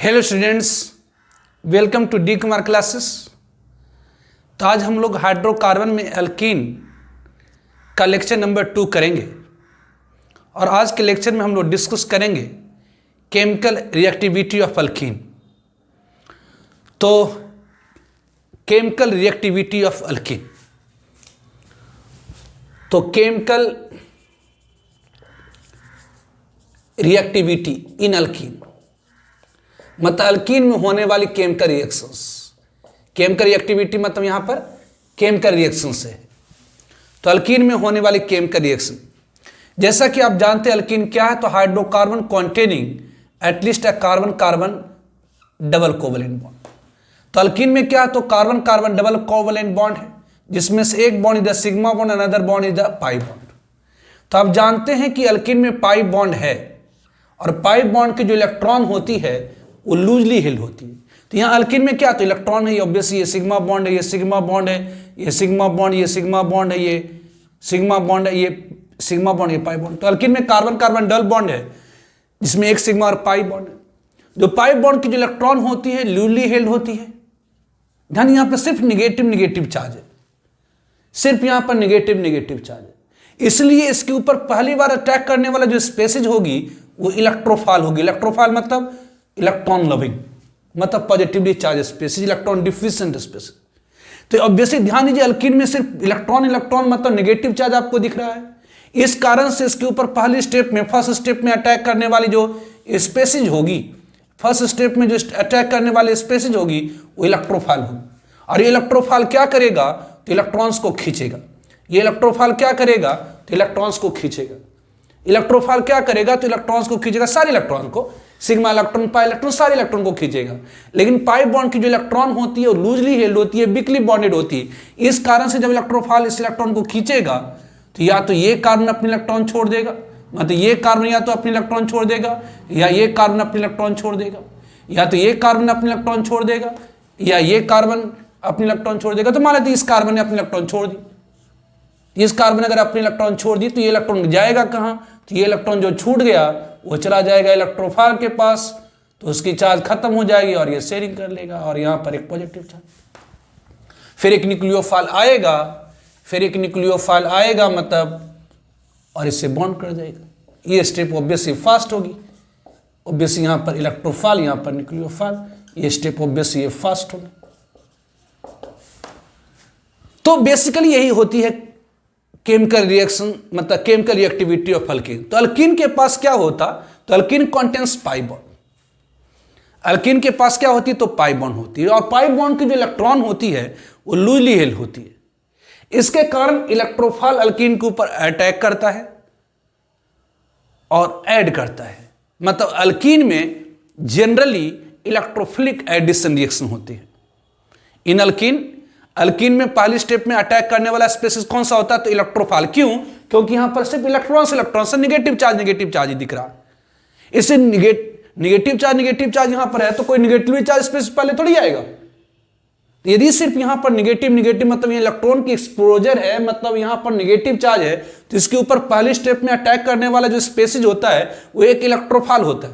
Hello students, welcome to D Kumar classes. तो आज हम लोग हाइड्रोकार्बन में एल्कीन का लेक्चर नंबर 2 करेंगे और आज के लेक्चर में हम लोग डिस्कस करेंगे केमिकल रिएक्टिविटी ऑफ एल्कीन। तो केमिकल रिएक्टिविटी ऑफ एल्कीन, तो केमिकल रिएक्टिविटी इन एल्कीन मतलब एल्कीन में होने वाली केमिकल रिएक्शंस। केमिकल रिएक्टिविटी मतलब यहां पर केमिकल रिएक्शंस है। तो एल्कीन में होने वाली केमिकल रिएक्शन, जैसा कि आप जानते हैं एल्कीन क्या है, तो hydrocarbon containing at least a carbon carbon double covalent bond. तो एल्कीन में क्या है, तो carbon carbon double covalent bond है, जिसमें से एक bond is the sigma bond, another bond is the pi bond. तो आप जानते हैं कि एल्कीन में पाई बॉन्ड है और पाई बॉन्ड की जो इलेक्ट्रॉन होती है वो लूजली हेल्ड होती है। तो यहाँ एल्कीन में क्या, तो इलेक्ट्रॉन है, ऑब्वियसली ये सिग्मा बॉन्ड है, ये सिग्मा बॉन्ड है, ये सिग्मा बॉन्ड, ये सिग्मा बॉन्ड है, ये सिग्मा बॉन्ड है, ये सिग्मा बॉन्ड, ये पाई बॉन्ड। तो एल्कीन में कार्बन कार्बन डबल बॉन्ड है, जिसमें एक सिग्मा और पाई बॉन्ड है। जो पाई बॉन्ड की जो इलेक्ट्रॉन होती है लूजली हेल्ड होती है। ध्यान, यहाँ पर सिर्फ निगेटिव निगेटिव चार्ज है, सिर्फ यहाँ पर निगेटिव निगेटिव चार्ज है। इसलिए इसके ऊपर पहली बार अटैक करने वाला जो स्पेसिज होगी वो इलेक्ट्रोफाइल होगी। इलेक्ट्रोफाइल मतलब इलेक्ट्रॉन लविंग, मतलब positively charge species, electron deficient species. तो ऑब्वियसली ध्यान दीजिए, एल्कीन में सिर्फ इलेक्ट्रॉन इलेक्ट्रॉन मतलब नेगेटिव चार्ज आपको दिख रहा है। इस कारण से इसके ऊपर पहली स्टेप में, फर्स्ट स्टेप में अटैक करने वाली जो स्पेसिज होगी, फर्स्ट स्टेप में जो अटैक करने वाली स्पेसिज होगी वो इलेक्ट्रोफाइल होगी। और ये इलेक्ट्रोफाइल क्या करेगा, तो इलेक्ट्रॉन्स को खींचेगा। ये इलेक्ट्रोफाइल क्या करेगा, तो इलेक्ट्रॉन्स को खींचेगा। इलेक्ट्रोफाइल क्या करेगा, तो इलेक्ट्रॉन्स को खींचेगा, सारे इलेक्ट्रॉन को, सिग्मा इलेक्ट्रॉन पाई इलेक्ट्रॉन सारे इलेक्ट्रॉन को खींचेगा। लेकिन पाई बॉन्ड की जो इलेक्ट्रॉन होती है वो लूजली हेल्ड होती है, वीकली बॉन्डेड होती है। इस कारण से जब इलेक्ट्रोफाइल इस इलेक्ट्रॉन को खींचेगा तो या तो ये कार्बन अपने इलेक्ट्रॉन छोड़ देगा, मतलब ये कार्बन या तो अपने इलेक्ट्रॉन छोड़ देगा, या ये कार्बन अपने इलेक्ट्रॉन छोड़ देगा, या तो ये कार्बन अपने इलेक्ट्रॉन छोड़ देगा, या ये कार्बन अपने इलेक्ट्रॉन छोड़ देगा। तो मान लेते इस कार्बन ने अपने इलेक्ट्रॉन छोड़ दी। इस कार्बन अगर अपने इलेक्ट्रॉन छोड़ दी तो ये इलेक्ट्रॉन जाएगा कहाँ, तो ये इलेक्ट्रॉन जो छूट गया वो चला जाएगा इलेक्ट्रोफाइल के पास, तो उसकी चार्ज खत्म हो जाएगी और ये शेयरिंग कर लेगा और यहाँ पर एक पॉजिटिव चार्ज। फिर एक न्यूक्लियोफाइल आएगा, फिर एक न्यूक्लियोफाइल आएगा मतलब, और इससे बॉन्ड कर जाएगा। ये स्टेप ऑब्वियसली फास्ट होगी, ऑब्वियसली यहाँ पर इलेक्ट्रोफाइल, यहाँ पर न्यूक्लियोफाइल, ये स्टेप ऑब्वियसली ये फास्ट होगी। तो बेसिकली यही होती है केमिकल रिएक्शन, मतलब केमिकल रिएक्टिविटी ऑफ एल्कीन। तो एल्कीन के पास क्या होता, तो alkene contains pi bond. Alkene के पास क्या होती है, तो पाई बॉन्ड होती है, और पाई बॉन्ड की जो इलेक्ट्रॉन होती है वो लूजली हेल्ड होती है। इसके कारण इलेक्ट्रोफाइल एल्कीन के ऊपर अटैक करता है और ऐड करता है। मतलब एल्कीन में जनरली इलेक्ट्रोफिलिक एडिशन रिएक्शन होती है। इन एल्कीन में पहली स्टेप में अटैक करने वाला स्पेसिस कौन सा होता है, तो इलेक्ट्रोफाइल। क्यों, क्योंकि यहां पर सिर्फ इलेक्ट्रॉन से नेगेटिव चार्ज ही दिख रहा है। इससे नेगेटिव चार्ज यहां पर है, तो कोई नेगेटिव चार्ज स्पेसिस पहले थोड़ी आएगा। यदि सिर्फ यहां पर नेगेटिव मतलब ये इलेक्ट्रॉन की एक्सपोजर है, मतलब यहां पर नेगेटिव चार्ज है, तो इसके ऊपर पहली स्टेप में अटैक करने वाला जो स्पेसिस होता है वो एक इलेक्ट्रोफाइल होता है।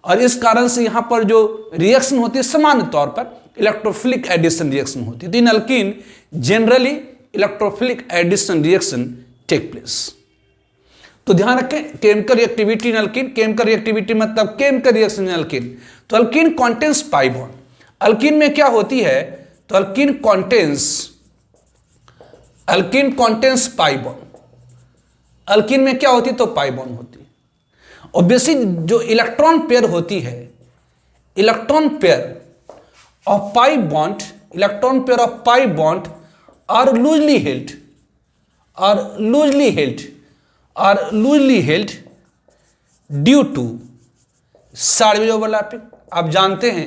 और इस कारण से यहां पर जो रिएक्शन होती है सामान्य तौर पर इलेक्ट्रोफिलिक एडिशन रिएक्शन होती है। तो इन alkene generally electrophilic addition reaction take place. तो ध्यान रखें, chemical reactivity in alkene, chemical reactivity मतलब केमिकल रिएक्शन इन एल्कीन। तो alkene contains pi bond. Alkene में क्या होती है, तो alkene contains pi bond. Alkene में क्या होती है, तो पाई बॉन्ड होती है। ऑब्वियसली जो इलेक्ट्रॉन पेयर होती है, electron pair of pi bond, electron pair of pi bond are loosely held due to शार्विल ओवरलैपिंग। आप जानते हैं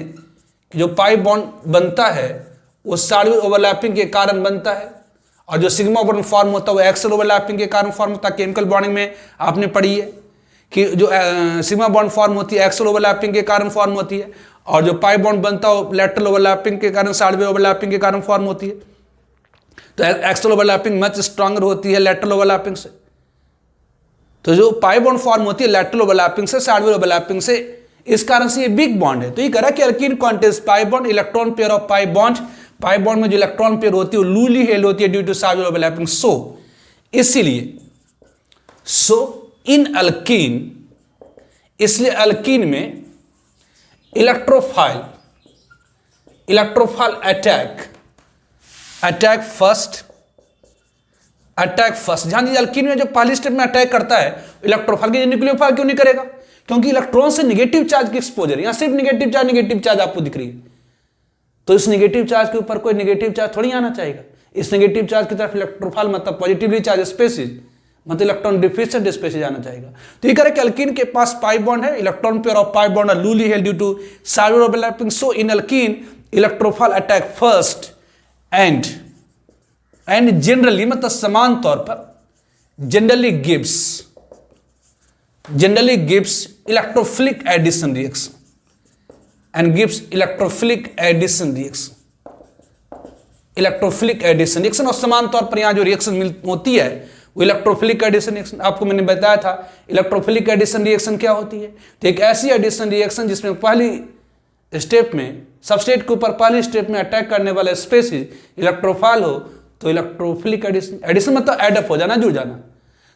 कि जो पाई बॉन्ड बनता है वो शार्विल ओवरलैपिंग के कारण बनता है, और जो सिग्मा बॉन्ड फॉर्म होता है वो एक्सल ओवरलैपिंग के कारण फॉर्म होता है। केमिकल बॉन्डिंग में आपने पढ़ी है कि जो सिग्मा बॉन्ड फॉर्म होती है एक्सल ओवरलैपिंग के कारण फॉर्म होती है, और जो पाई बॉन्ड बनता है लैटरल ओवरलैपिंग के कारण, शार्विल ओवरलैपिंग के कारण फॉर्म होती है। तो एक्सल ओवरलैपिंग मच स्ट्रांगर होती है लैटरल ओवरलैपिंग से। तो जो पाई बॉन्ड फॉर्म होती है लैटरल ओवरलैपिंग से, शार्विल ओवरलैपिंग से इस कारण से ये बिग बॉन्ड है। तो ये कह रहा है कि alkyne contains pi bond, electron pair of pi bond, pi bond में जो इलेक्ट्रॉन पेयर होती है वो लूजली हेल्ड होती है ड्यू टू चार्ज ओवरलैपिंग। सो इसीलिए इन अल्कीन, इसलिए अल्कीन में इलेक्ट्रोफाइल अटैक फर्स्ट, ध्यान दीजिए अल्कीन में जो पहली स्टेप में अटैक करता है इलेक्ट्रोफाइल की, न्यूक्लियोफाइल क्यों नहीं करेगा? क्योंकि इलेक्ट्रॉन से नेगेटिव चार्ज की एक्सपोजर, यहां सिर्फ नेगेटिव चार्ज आपको दिख रही है, तो इस नेगेटिव चार्ज के ऊपर कोई नेगेटिव चार्ज थोड़ी आना चाहिए। इस नेगेटिव चार्ज की तरफ इलेक्ट्रोफाइल मतलब पॉजिटिवली चार्ज स्पेसिस, मतलब इलेक्ट्रॉन डिफिशिएंट स्पेसिस आना चाहिए। तो ये कह रहे कि अल्कीन के पास पाई बॉन्ड है, electron pair of pi bond are loosely held due to charge overlapping. So in alkene electrophile attack first and generally, मतलब समान तौर पर generally gives electrophilic addition reaction and gives electrophilic addition reaction. और समान तौर पर यहां जो रिएक्शन होती है वो इलेक्ट्रोफिलिक एडिशन रिएक्शन। आपको मैंने बताया था इलेक्ट्रोफिलिक एडिशन रिएक्शन क्या होती है। तो एक ऐसी एडिशन रिएक्शन जिसमें पहली स्टेप में सबस्ट्रेट के ऊपर पहली स्टेप में अटैक करने वाला स्पेसिस इलेक्ट्रोफाइल हो, तो इलेक्ट्रोफिलिक एडिशन मतलब एडअप हो जाना, जुड़ जाना।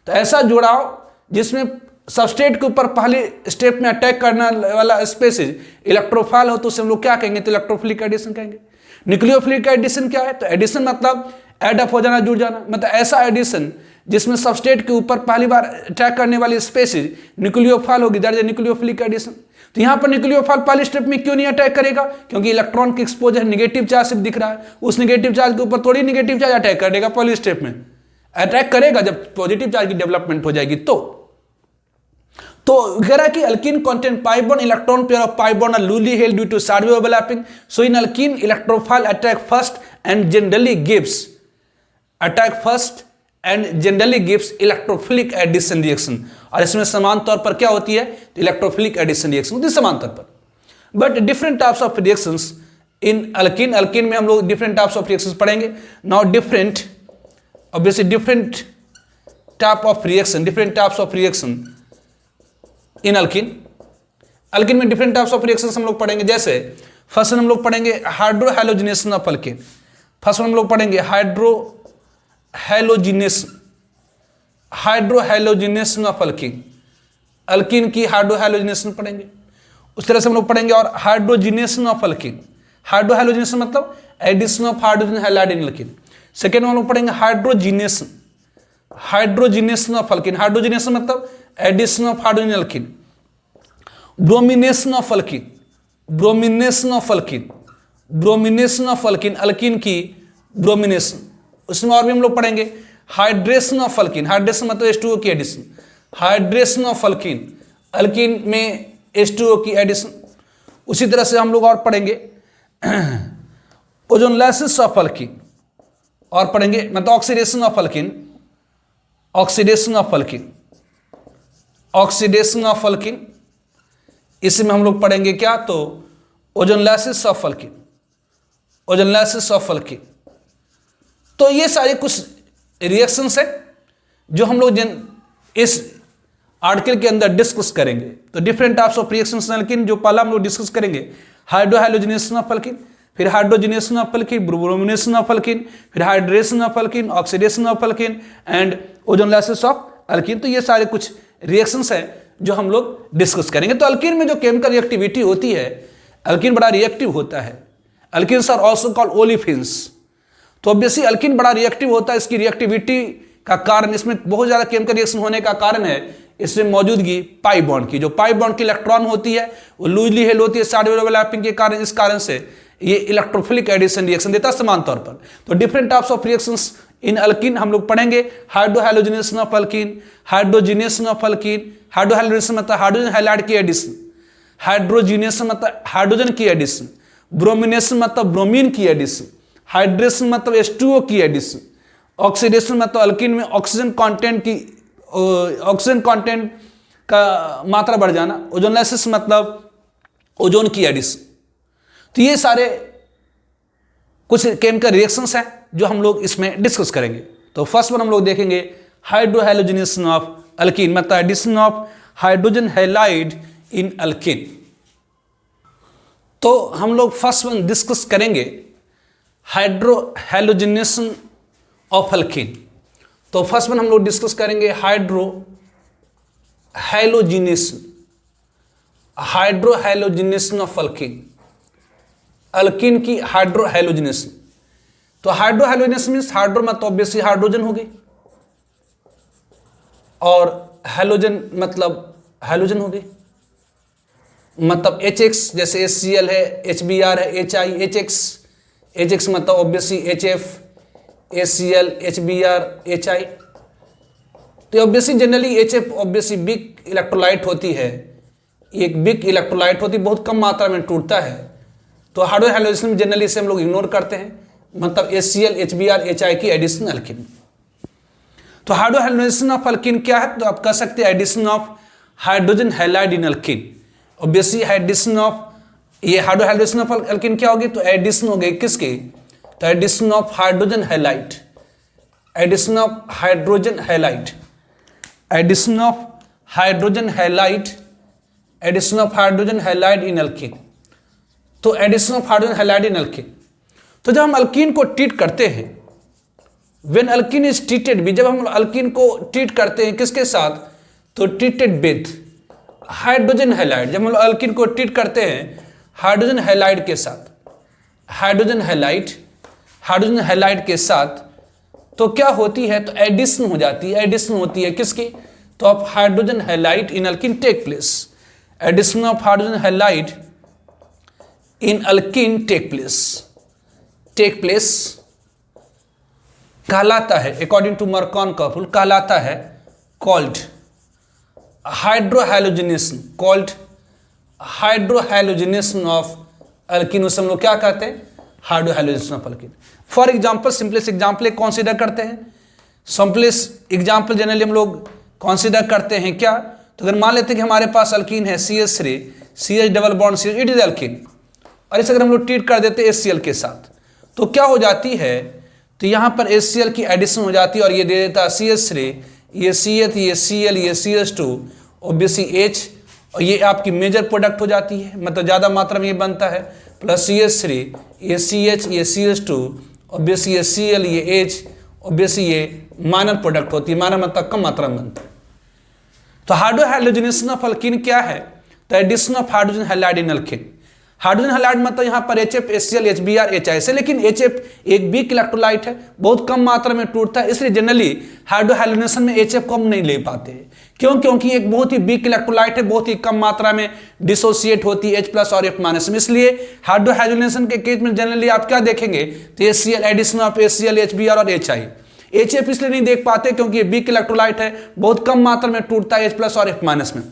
तो ऐसा जुड़ाव जिसमें सबस्ट्रेट के ऊपर पहली स्टेप में अटैक करने वाला स्पेसिस इलेक्ट्रोफाइल हो, तो उसे हम लोग क्या कहेंगे? तो इलेक्ट्रोफिलिक एडिशन कहेंगे। न्यूक्लियोफिलिक एडिशन क्या है? तो एडिशन मतलब एडअप हो जाना, जुड़ जाना, मतलब ऐसा एडिशन जिसमें सबस्ट्रेट के ऊपर पहली बार अटैक करने वाली स्पेसिस न्यूक्लियोफाइल होगी, दैट इज न्यूक्लियोफिलिक एडिशन। तो यहां पर न्यूक्लियोफाइल पहली स्टेप में क्यों नहीं अटैक करेगा? क्योंकि इलेक्ट्रॉन की एक्सपोजर नेगेटिव चार्ज सिर्फ दिख रहा है, उस नेगेटिव चार्ज के ऊपर थोड़ी नेगेटिव चार्ज अटैक करेगा। पहली स्टेप में अटैक करेगा जब पॉजिटिव चार्ज की डेवलपमेंट हो जाएगी। तो कह रहा है कि alkene contain pi bond, electron pair of pi bond are loosely held due to charge overlapping. So in alkene electrophile attack first and generally gives electrophilic addition reaction. और इसमें समान तौर पर क्या होती है? तो इलेक्ट्रोफिलिक एडिशन रिएक्शन होती है समान तौर पर। But different types of reactions in alkyne में हम लोग डिफरेंट टाइप्स ऑफ रिएक्शंस पढ़ेंगे। Now different types of reaction in alkyne में डिफरेंट टाइप्स ऑफ रिएक्शंस हम लोग पढ़ेंगे। जैसे फर्स्ट हम लोग पढ़ेंगे हाइड्रोहैलोजिनेशन ऑफ अल्कीन। फर्स्ट हम लोग पढ़ेंगे हाइड्रोहैलोजिनेशन ऑफ अल्कीन, अल्कीन की हाइड्रोहैलोजिनेशन पढ़ेंगे। उस तरह से हम लोग पढ़ेंगे और हाइड्रोजिनेशन ऑफ अल्कीन। हाइड्रोहैलोजिनेशन मतलब addition of hydrogen halide in alkene. Second में हम लोग पढ़ेंगे हाइड्रोजिनेशन ऑफ अल्कीन। हाइड्रोजिनेशन मतलब addition of hydrogen alkene. Bromination of alkene, alkene की ब्रोमिनेशन। उसमें और भी हम लोग पढ़ेंगे हाइड्रेशन ऑफ अल्कीन। हाइड्रेशन मतलब H2O की addition. Hydration of alkene, alkene में H2O की एडिशन। उसी तरह से हम लोग और पढ़ेंगे ओजोनलाइसिस ऑफ अल्कीन, और पढ़ेंगे मतलब ऑक्सीडेशन ऑफ अल्कीन। इसमें हम लोग पढ़ेंगे क्या? तो ओजोनलाइसिस ऑफ अल्कीन। तो ये सारे कुछ रिएक्शंस है जो हम लोग इस आर्टिकल के अंदर डिस्कस करेंगे। तो different types of reactions in alkene, जो पहला हम लोग डिस्कस करेंगे हाइड्रोहैलोजिनेशन ऑफ अल्कीन, फिर hydrogenation of alkene, bromination of alkene, फिर hydration of alkene, oxidation of alkene and ozonolysis of alkene. तो ये सारे कुछ रिएक्शंस हैं जो हम लोग डिस्कस करेंगे। तो अल्कीन में जो केमिकल रिएक्टिविटी होती है, अल्कीन बड़ा रिएक्टिव होता है। Alkenes are also called olefins. तो ऑब्वियसली अल्कीन बड़ा रिएक्टिव होता है। इसकी रिएक्टिविटी का कारण, इसमें बहुत ज़्यादा केमिकल रिएक्शन होने का कारण है इसमें मौजूदगी पाई बॉन्ड की। जो पाई बॉन्ड की इलेक्ट्रॉन होती है वो लूजली हेल्ड होती है चार्ज ओवरलैपिंग के कारण। इस कारण से ये इलेक्ट्रोफिलिक एडिशन रिएक्शन देता है समान तौर पर। तो different types of reactions in alkene हम लोग पढ़ेंगे। Hydrohalogenation of alkene, hydrogenation of alkene. Hydrohalogenation मतलब हाइड्रोजन हैलाइड की एडिशन। हाइड्रोजिनेशन मतलब हाइड्रोजन की एडिशन। ब्रोमिनेशन मतलब ब्रोमीन की एडिशन। हाइड्रेशन मतलब H2O की एडिशन। ऑक्सीडेशन मतलब अल्कीन में ऑक्सीजन कंटेंट का मात्रा बढ़ जाना। ओजोनलाइसिस मतलब ओजोन की एडिशन। तो ये सारे कुछ केमिकल रिएक्शंस हैं जो हम लोग इसमें डिस्कस करेंगे। तो फर्स्ट वन हम लोग देखेंगे हाइड्रोहैलोजिनेशन ऑफ अल्कीन, मतलब addition of hydrogen halide in alkene. तो हम लोग फर्स्ट वन डिस्कस करेंगे हाइड्रो हैलोजिनेशन ऑफ अल्कीन। तो फर्स्ट वन हम लोग डिस्कस करेंगे hydro halogenation of alkene, alkene की हाइड्रो हैलोजिनेशन। तो हाइड्रो हैलोजिनेशन मीन्स हाइड्रो मतलब ऑब्वियसली हाइड्रोजन हो गई, और हैलोजन मतलब हैलोजन हो गई, मतलब HX जैसे HCl है, HBr है, HI, HX मतलब obviously HF, HCl, HBr, HI। तो obviously generally HF obviously big electrolyte होती है, एक बिग इलेक्ट्रोलाइट होती है, बहुत कम मात्रा में टूटता है। तो हाइड्रो हैलोजिनेशन में जनरली इसे हम लोग इग्नोर करते हैं, मतलब HCl, HBr, HI की एडिशन अल्कीन। तो हाइड्रो हैलोजिनेशन ऑफ अल्कीन क्या है? तो आप कह सकते हैं addition of hydrogen halide in alkene. Obviously addition of ये हाइड्रो हैलोजिनेशन ऑफ अल्कीन क्या होगी? तो एडिशन हो गई किसकी? तो addition of hydrogen halide, addition of hydrogen halide, addition of hydrogen halide, addition of hydrogen halide in alkene. तो addition of hydrogen halide in alkene. तो जब हम अल्कीन को ट्रीट करते हैं, व्हेन अल्कीन इज ट्रीटेड भी, जब हम अल्कीन को ट्रीट करते हैं किसके साथ? तो ट्रीटेड विद हाइड्रोजन हैलाइड। जब हम अल्कीन को ट्रीट करते हैं हाइड्रोजन हैलाइड के साथ, हाइड्रोजन हैलाइड के साथ, तो क्या होती है? तो एडिशन हो जाती है, एडिशन होती है किसकी? तो of hydrogen halide in alkene take place, addition of hydrogen halide in alkene take place कहलाता है, अकॉर्डिंग टू मर्कॉन कपूल कहलाता है called hydrohalogenation, called hydrohalogenation of alkene. उसे हम लोग क्या कहते हैं? Hydrohalogenation of alkene. For example, simplest example consider करते हैं, सिंपलेस्ट एग्जांपल जनरली हम लोग कंसीडर करते हैं क्या? तो अगर मान लेते हैं कि हमारे पास अल्कीन है CH3, CH double bond CH, it is alkyne, और इसे अगर हम लोग ट्रीट कर देते हैं HCl के साथ, तो क्या हो जाती है? तो यहां पर HCl की एडिशन हो जाती है और ये दे देता है CH3, ये CH, ये Cl, ये CH2, ऑब्वियसली H, और ये आपकी मेजर प्रोडक्ट हो जाती है, मतलब ज़्यादा मात्रा में ये बनता है, प्लस CH3, ये CH, ये CH2, ऑब्वियसली ये Cl, ये H, ऑब्वियसली ये माइनर प्रोडक्ट होती है, माइनर मतलब कम मात्रा में बनता है। तो हाइड्रोहैलोजिनेशन ऑफ अल्कीन क्या है? तो addition of hydrogen halide in alkene. Hydrogen halide मतलब यहाँ पर HF, HCl, HBr, HI से, लेकिन HF एक वीक इलेक्ट्रोलाइट है, बहुत कम मात्रा में टूटता है, इसलिए जनरली हाइड्रोहैलोजिनेशन में HF को हम नहीं ले पाते हैं। क्यों? क्योंकि एक बहुत ही वीक इलेक्ट्रोलाइट है, बहुत ही कम मात्रा में डिसोसिएट होती है H+ और F- में, इसलिए हाइड्रोहैलोजिनेशन के केस में जनरली आप क्या देखेंगे? तो HCl, addition of HCl, HBr और HI। HF इसलिए नहीं देख पाते क्योंकि ये वीक इलेक्ट्रोलाइट है, बहुत कम मात्रा में टूटता है H+ और F- में।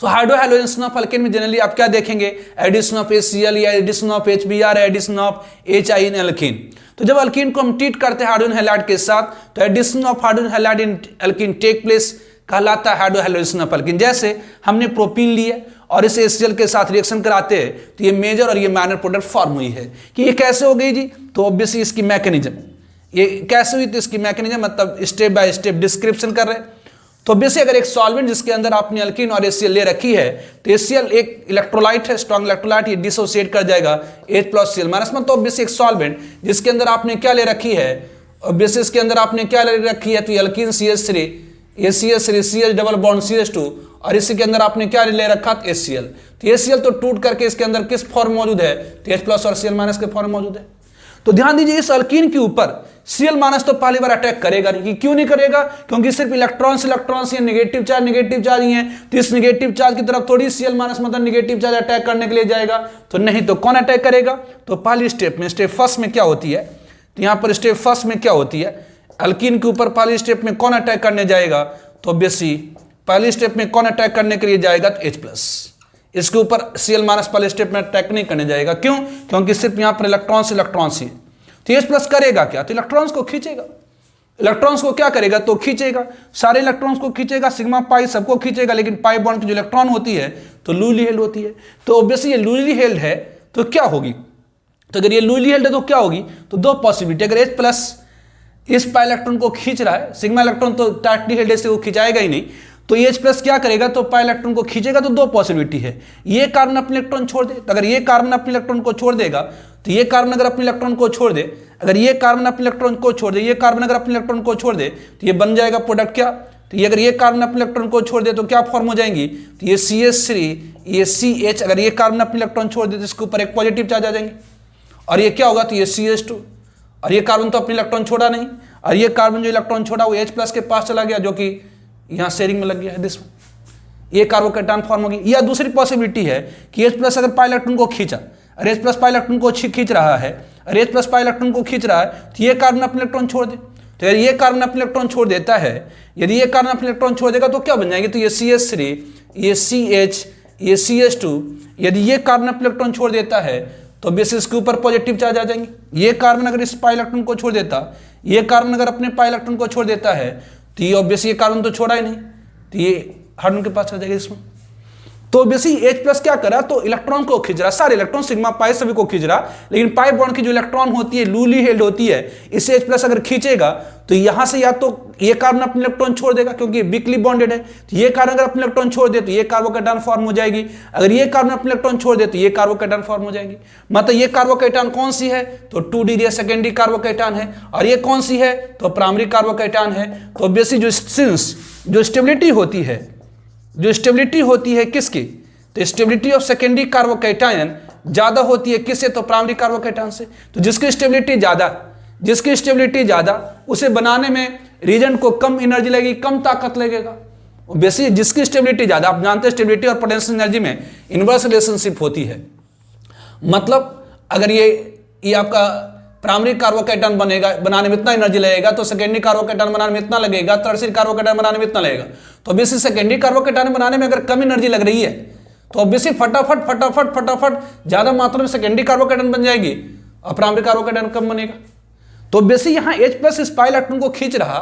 तो हाइड्रोहैलोजिनेशन ऑफ अल्कीन में जनरली आप क्या देखेंगे? एडिशन ऑफ HCl या addition of HBr, addition of HI in alkene. तो जब अल्कीन को हम ट्रीट करते हैं हाइड्रोजन हैलाइड के साथ, तो addition of hydrogen halide in alkene take place कहलाता है हाइड्रोहैलोजिनेशन ऑफ अल्कीन। जैसे हमने प्रोपीन लिया और इसे HCl के साथ रिएक्शन कराते हैं, तो ये मेजर और ये माइनर प्रोडक्ट फॉर्म हुई है। कि ये कैसे हो गई जी? तो ऑब्वियसली इसकी मैकेनिज्म, ये कैसे हुई? तो इसकी मैकेनिज्म मतलब स्टेप बाय स्टेप डिस्क्रिप्शन कर रहे हैं। तो बेसिक अगर एक सॉल्वेंट जिसके अंदर आपने अल्कीन और HCl ले रखी है, तो HCl एक इलेक्ट्रोलाइट है, स्ट्रॉन्ग इलेक्ट्रोलाइट, ये डिसोसिएट कर जाएगा H+ Cl- मतलब तो बेसिक एक सॉल्वेंट जिसके अंदर आपने क्या ले रखी है? बेसिक इसके अंदर आपने क्या ले रखी है? तो अल्कीन CH3, ये CH3, CH double bond CH2, और इसी के अंदर आपने क्या ले रखा? HCl। तो HCl तो टूट करके इसके अंदर किस फॉर्म मौजूद है? तो H+ और Cl- के फॉर्म मौजूद है। तो ध्यान दीजिए, इस अल्कीन के ऊपर Cl- तो पहली बार अटैक करेगा नहीं। क्यों नहीं करेगा? क्योंकि सिर्फ इलेक्ट्रॉन्स ये नेगेटिव चार्ज ही है, तो इस नेगेटिव चार्ज की तरफ थोड़ी Cl- मतलब नेगेटिव चार्ज अटैक करने के लिए जाएगा, तो नहीं। तो कौन अटैक करेगा? तो पहली स्टेप में, स्टेप फर्स्ट में क्या होती है? तो यहां पर स्टेप फर्स्ट में क्या होती है? अल्कीन के ऊपर पहली स्टेप में कौन अटैक करने जाएगा? तो ऑब्वियसली पहली स्टेप में कौन अटैक करने के लिए जाएगा? तो H+। इसके ऊपर Cl- पहले स्टेप में अटैक नहीं करने जाएगा। क्यों? क्योंकि सिर्फ यहां पर इलेक्ट्रॉन्स ही। तो H+ करेगा क्या? तो इलेक्ट्रॉन्स को खींचेगा। इलेक्ट्रॉन्स को क्या करेगा? तो खींचेगा, सारे इलेक्ट्रॉन्स को खींचेगा, सिग्मा पाई सबको खींचेगा, लेकिन पाई बॉन्ड की जो इलेक्ट्रॉन होती है तो लूजली हेल्ड होती है। तो ऑब्वियसली ये लूजली हेल्ड है तो क्या होगी? तो अगर ये लूजली हेल्ड है तो क्या होगी? तो दो पॉसिबिलिटी, अगर H+ इस पाई इलेक्ट्रॉन को खींच रहा है, सिग्मा इलेक्ट्रॉन तो टाइटली हेल्ड है, वो खिंचाएगा ही नहीं, तो H प्लस क्या करेगा, तो पाई इलेक्ट्रॉन को खींचेगा। तो दो पॉसिबिलिटी है, ये कार्बन अपने इलेक्ट्रॉन छोड़ दे, तो अगर ये कार्बन अपने इलेक्ट्रॉन को छोड़ देगा तो ये कार्बन अगर अपने इलेक्ट्रॉन को छोड़ दे, अगर ये कार्बन अपने इलेक्ट्रॉन को छोड़ दे, ये कार्बन अगर अपने इलेक्ट्रॉन को छोड़ दे तो ये बन जाएगा प्रोडक्ट क्या, तो ये अगर ये कार्बन अपने इलेक्ट्रॉन को छोड़ दे तो क्या फॉर्म हो जाएंगी, तो ये CH3, ये CH, अगर ये कार्बन अपने इलेक्ट्रॉन छोड़ दे तो इसके ऊपर एक पॉजिटिव चार्ज आ जाएंगे, और ये क्या होगा, तो ये CH2, और ये कार्बन तो अपने इलेक्ट्रॉन छोड़ा नहीं, और ये कार्बन जो इलेक्ट्रॉन छोड़ा वो H प्लस के पास चला गया, जो कि यहाँ शेयरिंग में लग गया है दिस, ये कार्बोकेटायन फॉर्म होगी। या दूसरी पॉसिबिलिटी है कि H प्लस अगर पाई इलेक्ट्रॉन को खींचा, और H प्लस पाई इलेक्ट्रॉन को खींच रहा है, और H प्लस पाई इलेक्ट्रॉन को खींच रहा है, तो ये कार्बन अपने इलेक्ट्रॉन छोड़ दे, तो यदि ये कार्बन अपने इलेक्ट्रॉन छोड़ देता है, यदि ये कार्बन अपने इलेक्ट्रॉन छोड़ देगा तो क्या बन जाएंगे, तो ये CH3, ये CH, ये CH2, यदि ये कार्बन अपने इलेक्ट्रॉन छोड़ देता है तो बेसिस के ऊपर पॉजिटिव चार्ज आ जाएंगे। ये कार्बन अगर इस पाई इलेक्ट्रॉन को छोड़ देता, ये कार्बन अगर अपने पाई इलेक्ट्रॉन को छोड़ देता है तो ये ऑब्वियसली ये कार्बन तो छोड़ा ही नहीं, तो ये हाइड्रोजन के पास आ जाएगा इसमें। तो बेसिकली H प्लस क्या करा, तो इलेक्ट्रॉन को खींच रहा, सारे इलेक्ट्रॉन सिग्मा पाई सभी को खींच रहा, लेकिन पाई बॉन्ड की जो इलेक्ट्रॉन होती है लूली हेल्ड होती है, इससे H प्लस अगर खींचेगा तो यहां से या तो ये कार्बन अपने इलेक्ट्रॉन छोड़ देगा क्योंकि वीकली बॉन्डेड है, तो ये कार्बन अगर अपने इलेक्ट्रॉन छोड़ दे तो ये कार्बोकेटायन फॉर्म हो जाएगी, अगर ये कार्बन अपने इलेक्ट्रॉन छोड़ दे तो ये कार्बोकेटायन फॉर्म हो जाएगी। मतलब ये कार्बोकेटायन कौन सी है, तो 2 डिग्री सेकेंडरी कार्बोकेटायन है, और ये कौन सी है, तो प्राइमरी कार्बोकेटायन है। तो बेसिक जो स्टेबिलिटी होती है, जो स्टेबिलिटी होती है किसकी, तो स्टेबिलिटी ऑफ सेकेंडरी कार्बोकेटायन ज्यादा होती है किससे, तो प्राइमरी कार्बोकेटायन से। तो जिसकी स्टेबिलिटी ज्यादा उसे बनाने में रीजेंट को कम एनर्जी लगेगी, कम ताकत लगेगा। बेसिक जिसकी स्टेबिलिटी ज्यादा, आप जानते हैं स्टेबिलिटी और पोटेंशियल एनर्जी में इनवर्स रिलेशनशिप होती है। मतलब अगर ये आपका प्राइमरी कार्बोकेटायन बनाने में इतना एनर्जी लगेगा तो सेकेंडरी कार्बोकेटायन बनाने में इतना लगेगा, टर्शियरी कार्बोकेटायन बनाने में इतना लगेगा। तो बेसिक सेकेंडरी कार्बोकेटायन बनाने में अगर कम एनर्जी लग रही है तो ऑब्वियसली फटाफट ज्यादा मात्रा में सेकेंडरी कार्बोकेटायन बन जाएगी और प्राइमरी कार्बोकेटायन कम बनेगा। तो ऑब्वियसली यहां H प्लस इस पाई इलेक्ट्रॉन को खींच रहा,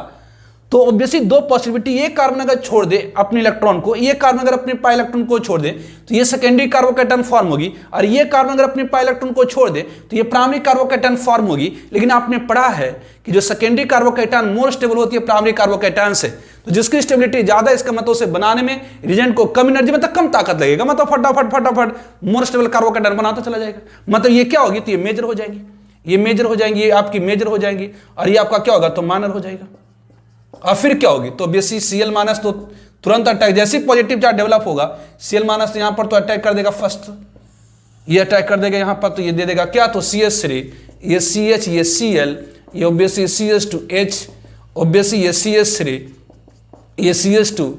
तो ऑब्वियसली दो पॉसिबिलिटी, ये कार्बन अगर छोड़ दे अपने इलेक्ट्रॉन को, ये कार्बन अगर अपने पाई इलेक्ट्रॉन को छोड़ दे तो ये सेकेंडरी कार्बोकेटायन फॉर्म होगी, और ये कार्बन अगर अपने पाई इलेक्ट्रॉन को छोड़ दे तो ये प्राइमरी कार्बोकेटायन फॉर्म होगी। लेकिन आपने पढ़ा है कि जो सेकेंडरी कार्बोकेटायन मोर स्टेबल होती है प्राइमरी कार्बोकेटायन से, तो जिसकी स्टेबिलिटी ज्यादा, इसका मतलब उसे बनाने में रिएजेंट को कम एनर्जी, मतलब कम ताकत लगेगा, मतलब फटाफट मोर स्टेबल कार्बोकेटायन बनाता चला जाएगा। मतलब ये क्या होगी, तो ये मेजर हो जाएंगी, ये मेजर हो जाएंगी, ये आपकी मेजर हो जाएंगी, और ये आपका क्या होगा, तो माइनर हो जाएगा। और फिर क्या होगी, तो बेसिक Cl माइनस तो तुरंत अटैक, जैसे पॉजिटिव चार्ज डेवलप होगा Cl माइनस यहां पर तो अटैक कर देगा फर्स्ट, ये अटैक कर देगा यहां पर, तो ये दे देगा क्या, तो CH3, ये CH, ये Cl, ये ऑब्वियसली CH2H, ऑब्वियसली ये CH3, ये CH2,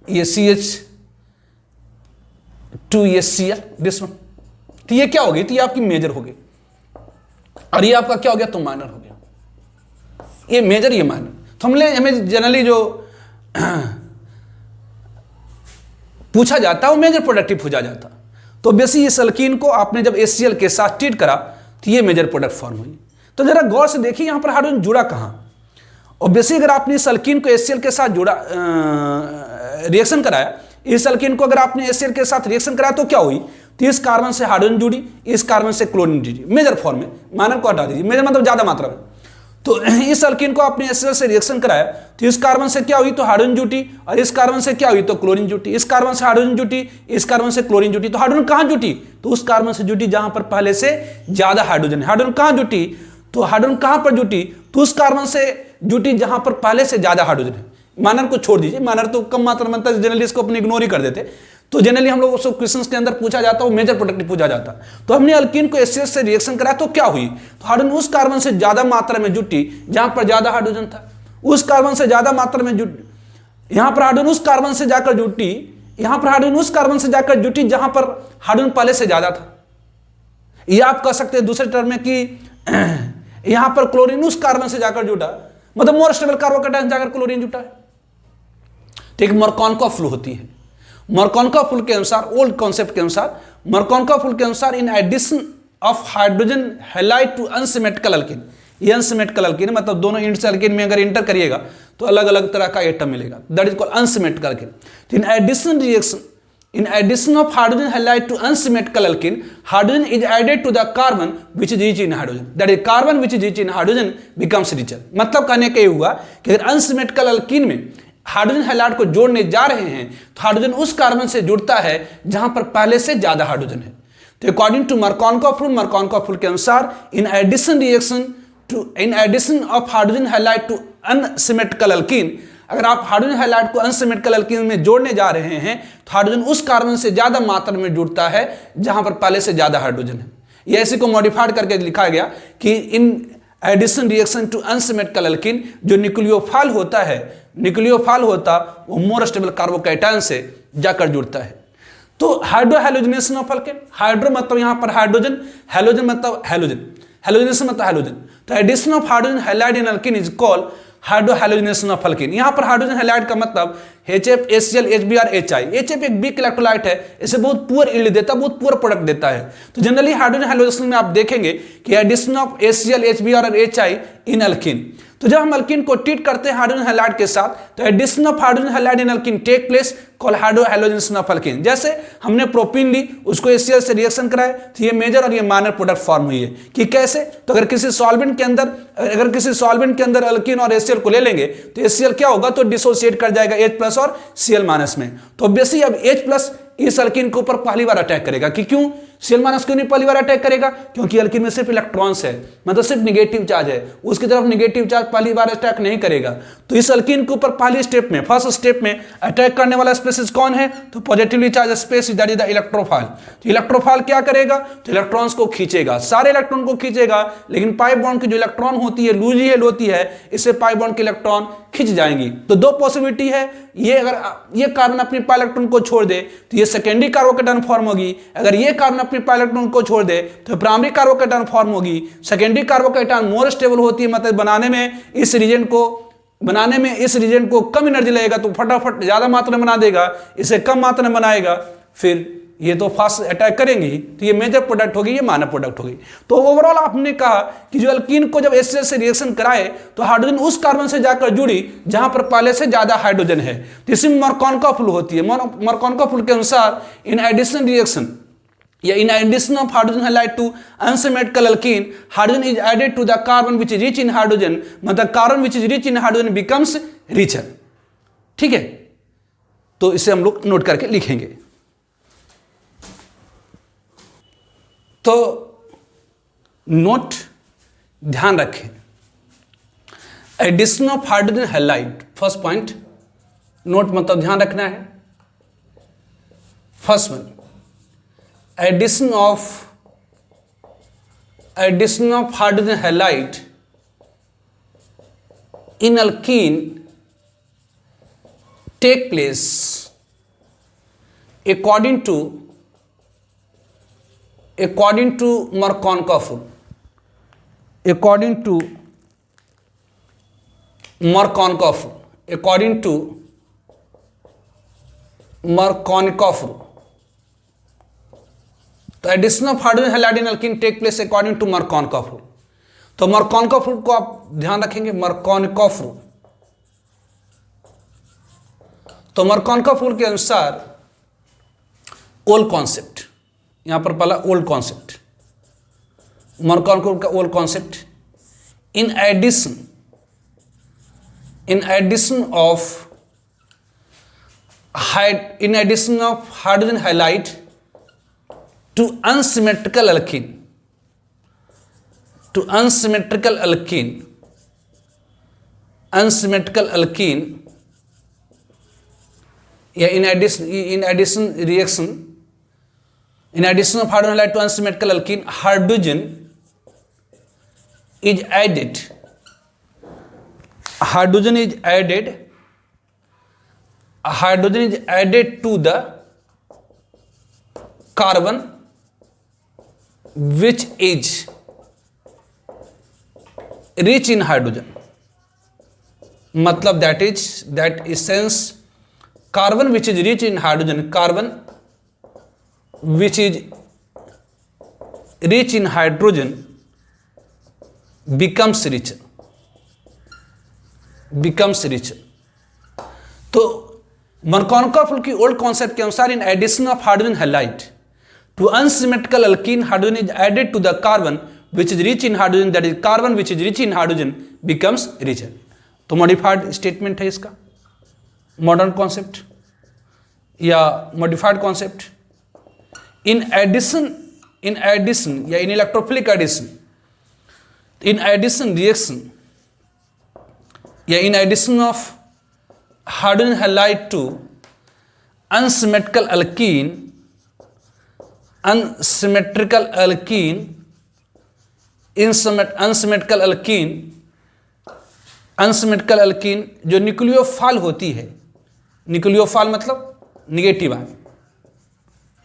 ये CH2, ये Cl, दिस वन। तो ये क्या होगी, तो ये आपकी मेजर होगी, और ये आपका क्या हो गया, तो माइनर हो गया। ये मेजर, ये माइनर। तो हमें जनरली जो पूछा जाता है वो मेजर प्रोडक्टिव पूछा जाता। तो बेसिक इस अल्कीन को आपने जब HCl के साथ ट्रीट करा तो ये मेजर प्रोडक्ट फॉर्म हुई। तो जरा गौर से देखिए यहां पर हाइड्रोजन जुड़ा कहां, और बेसिक अगर आपने इस अल्कीन को HCl के साथ जुड़ा रिएक्शन कराया, इस अल्कीन को अगर आपने HCl के साथ रिएक्शन कराया तो क्या हुई, तो इस कार्बन से हाइड्रोजन जुड़ी, इस कार्बन से क्लोरीन जुड़ी, मेजर फॉर्म में, माइनर को हटा दीजिए, मेजर मतलब ज्यादा मात्रा में। तो इस अल्कीन को आपने HCl से रिएक्शन कराया तो इस कार्बन से क्या हुई, तो हाइड्रोजन जुटी, और इस कार्बन से क्या हुई, तो क्लोरीन जुटी, इस कार्बन से हाइड्रोजन जुटी, इस कार्बन से क्लोरीन जुटी। तो हाइड्रोजन कहां जुटी, तो उस कार्बन से जुटी जहां पर पहले से ज्यादा हाइड्रोजन है। हाइड्रोजन कहां जुटी, तो हाइड्रोजन कहां पर जुटी, तो उस कार्बन से जुटी जहां पर पहले से ज्यादा हाइड्रोजन है। माइनर को छोड़ दीजिए, माइनर तो कम मात्रा में बनता है, जनरली इसको अपने इग्नोर ही कर देते। तो जनरली हम लोग उसको क्वेश्चंस के अंदर पूछा जाता है, वो मेजर प्रोडक्टिव पूछा जाता। तो हमने अल्कीन को HCl से रिएक्शन कराया तो क्या हुई, तो हाइड्रोजन उस कार्बन से ज्यादा मात्रा में जुटी जहां पर ज्यादा हाइड्रोजन था, उस कार्बन से ज्यादा मात्रा में जुटी, यहां पर हाइड्रोजन उस कार्बन से जाकर जुटी, यहां पर हाइड्रोजन उस कार्बन से जाकर जुटी जहां पर हाइड्रोजन पहले से ज्यादा था। यह आप कह सकते हैं दूसरे टर्म में कि यहां पर क्लोरीन उस कार्बन से जाकर जुटा, मतलब मोर स्टेबल कार्बोकेटायन जाकर क्लोरीन जुटा है। ठीक मर्कॉन्कोव फ्लो होती है। मर्कॉन्कोव फ्लो के अनुसार, ओल्ड कॉन्सेप्ट के अनुसार, मर्कॉन्कोव फ्लो के अनुसार in addition of hydrogen halide to unsymmetrical alkene, ये अनसिमेट्रिकल अल्कीन मतलब दोनों इंट से अल्कीन में अगर इंटर करिएगा तो अलग अलग तरह का एटम मिलेगा, that is called unsymmetrical alkene. In addition reaction, in addition of hydrogen halide to unsymmetrical alkene, hydrogen is added to the carbon which is rich in hydrogen, that is carbon which is rich in hydrogen becomes richer। मतलब कहने का ये हुआ कि अगर unsymmetrical alkene में hydrogen halide को जोड़ने जा रहे हैं तो हाइड्रोजन उस कार्बन से जुड़ता है जहां पर पहले से ज्यादा हाइड्रोजन है। तो अकॉर्डिंग टू मरकॉनकॉफ रूल के अनुसार in addition of hydrogen halide to unsymmetrical alkene, अगर आप हाइड्रोजन हैलाइड को अनसिमेट्रिकल अल्कीन में जोड़ने जा रहे हैं तो हाइड्रोजन उस कार्बन से ज्यादा मात्रा में जुड़ता है जहां पर पहले से ज्यादा हाइड्रोजन है। ये ऐसे को मॉडिफाइड करके लिखा गया कि in addition reaction to unsymmetrical alkene, जो न्यूक्लियोफाइल होता वो मोर स्टेबल कार्बोकैटायन से जाकर जुड़ता है। तो हाइड्रोहैलोजिनेशन ऑफ अल्केन, हाइड्रो मतलब यहां पर हाइड्रोजन, हैलोजन मतलब हैलोजन, हैलोजिनेशन मतलब हैलोजन। तो addition of hydrogen halide in alkene is called hydrohalogenation of alkene. यहां पर हाइड्रोजन हैलाइड का मतलब HF, HCl, HBr, HI। HF एक वीक इलेक्ट्रोलाइट है, इसे बहुत पुअर यील्ड देता है, बहुत पुअर प्रोडक्ट देता है। तो जनरली हाइड्रोजन हैलोजिनेशन में आप देखेंगे कि एडिशन ऑफ HCl, HBr और HI इन अल्कीन। तो जब हम अल्कीन को ट्रीट करते हैं हाइड्रोजन हैलाइड के साथ तो addition of hydrogen halide in alkene take place called hydrohalogenation of alkene. जैसे हमने प्रोपीन ली, उसको HCl से रिएक्शन कराए तो ये मेजर और ये माइनर प्रोडक्ट फॉर्म हुई है। कि कैसे? तो अगर किसी सॉल्वेंट के अंदर अल्कीन और HCl को ले लेंगे तो HCl क्या होगा, तो डिसोसिएट कर जाएगा H+ और Cl- में। तो ऑब्वियसली अब H+ इस अल्कीन के ऊपर पहली बार अटैक करेगा। कि क्यों Cl- क्यों नहीं पहली बार अटैक करेगा? क्योंकि अल्कीन में सिर्फ इलेक्ट्रॉन्स है, मतलब सिर्फ निगेटिव चार्ज है, उसकी तरफ निगेटिव चार्ज पहली बार अटैक नहीं करेगा। तो इस अल्कीन के ऊपर पहली स्टेप में, फर्स्ट स्टेप में अटैक करने वाला स्पेसिस कौन है? तो positively charge space that is the electrophile. तो इलेक्ट्रोफाइल क्या करेगा? तो इलेक्ट्रॉन्स को खींचेगा, सारे इलेक्ट्रॉन को खींचेगा, लेकिन पाई बॉन्ड की जो इलेक्ट्रॉन होती है लूज ही होती है, इससे पाई बॉन्ड के इलेक्ट्रॉन खिंच जाएंगी। तो दो पॉसिबिलिटी है, ये अगर ये कार्बन अपनी पाई इलेक्ट्रॉन को छोड़ दे तो ये सेकेंडरी कार्बोकैटायन फॉर्म होगी, अगर ये कार्बन अपनी पाई इलेक्ट्रॉन को छोड़ दे तो प्राइमरी कार्बोकैटायन फॉर्म होगी। सेकेंडरी कार्बोकैटायन मोर स्टेबल होती है, मतलब बनाने में इस रीजन को कम एनर्जी लगेगा तो फटाफट ज्यादा मात्रा में बना देगा, इसे कम मात्रा में बनाएगा, फिर ये तो फास्ट अटैक करेंगे। तो ये मेजर प्रोडक्ट होगी, ये माइनर प्रोडक्ट होगी। तो ओवरऑल आपने कहा कि जो अल्कीन को जब HCl से रिएक्शन कराए तो हाइड्रोजन उस कार्बन से जाकर जुड़ी जहां पर पहले से ज्यादा हाइड्रोजन है। तो इसमें मरकॉनकॉफ रूल होती है। मरकॉनकॉफ रूल के अनुसार इन एडिशन रिएक्शन या in addition of hydrogen halide to unsymmetrical alkene, hydrogen is added to the carbon which is rich in hydrogen, मतलब carbon which is rich in hydrogen becomes richer। ठीक है, तो इसे हम लोग नोट करके लिखेंगे। तो नोट ध्यान रखें, addition of hydrogen halide, first point note मतलब ध्यान रखना है। First one, addition of hydrogen halide in alkene take place according to Markovnikov rule, according to Markovnikov rule। तो addition of hydrogen halide in alkene take place according to Markovnikov rule. तो Markovnikov rule को आप ध्यान रखेंगे, मरकॉनकॉफ rule. तो Markovnikov rule के अनुसार old concept, यहां पर पहला ओल्ड कॉन्सेप्ट, मरकॉनकॉफ का old concept, in addition of hydrogen halide to unsymmetrical alkene, या in addition of hydrogen halide to unsymmetrical alkene, hydrogen is added to the carbon which is rich in hydrogen, मतलब that essence carbon which is rich in hydrogen, carbon which is rich in hydrogen becomes richer। तो Markovnikov rule की old concept के अनुसार in addition of hydrogen halide to unsymmetrical alkene, hydrogen is added to the carbon which is rich in hydrogen, that is carbon which is rich in hydrogen becomes richer। तो modified statement है इसका। Modern concept या modified concept. In addition या in electrophilic addition, in addition reaction या in addition of hydrogen halide to unsymmetrical alkene, unsymmetrical alkene जो nucleophile होती है, nucleophile मतलब निगेटिव आयन,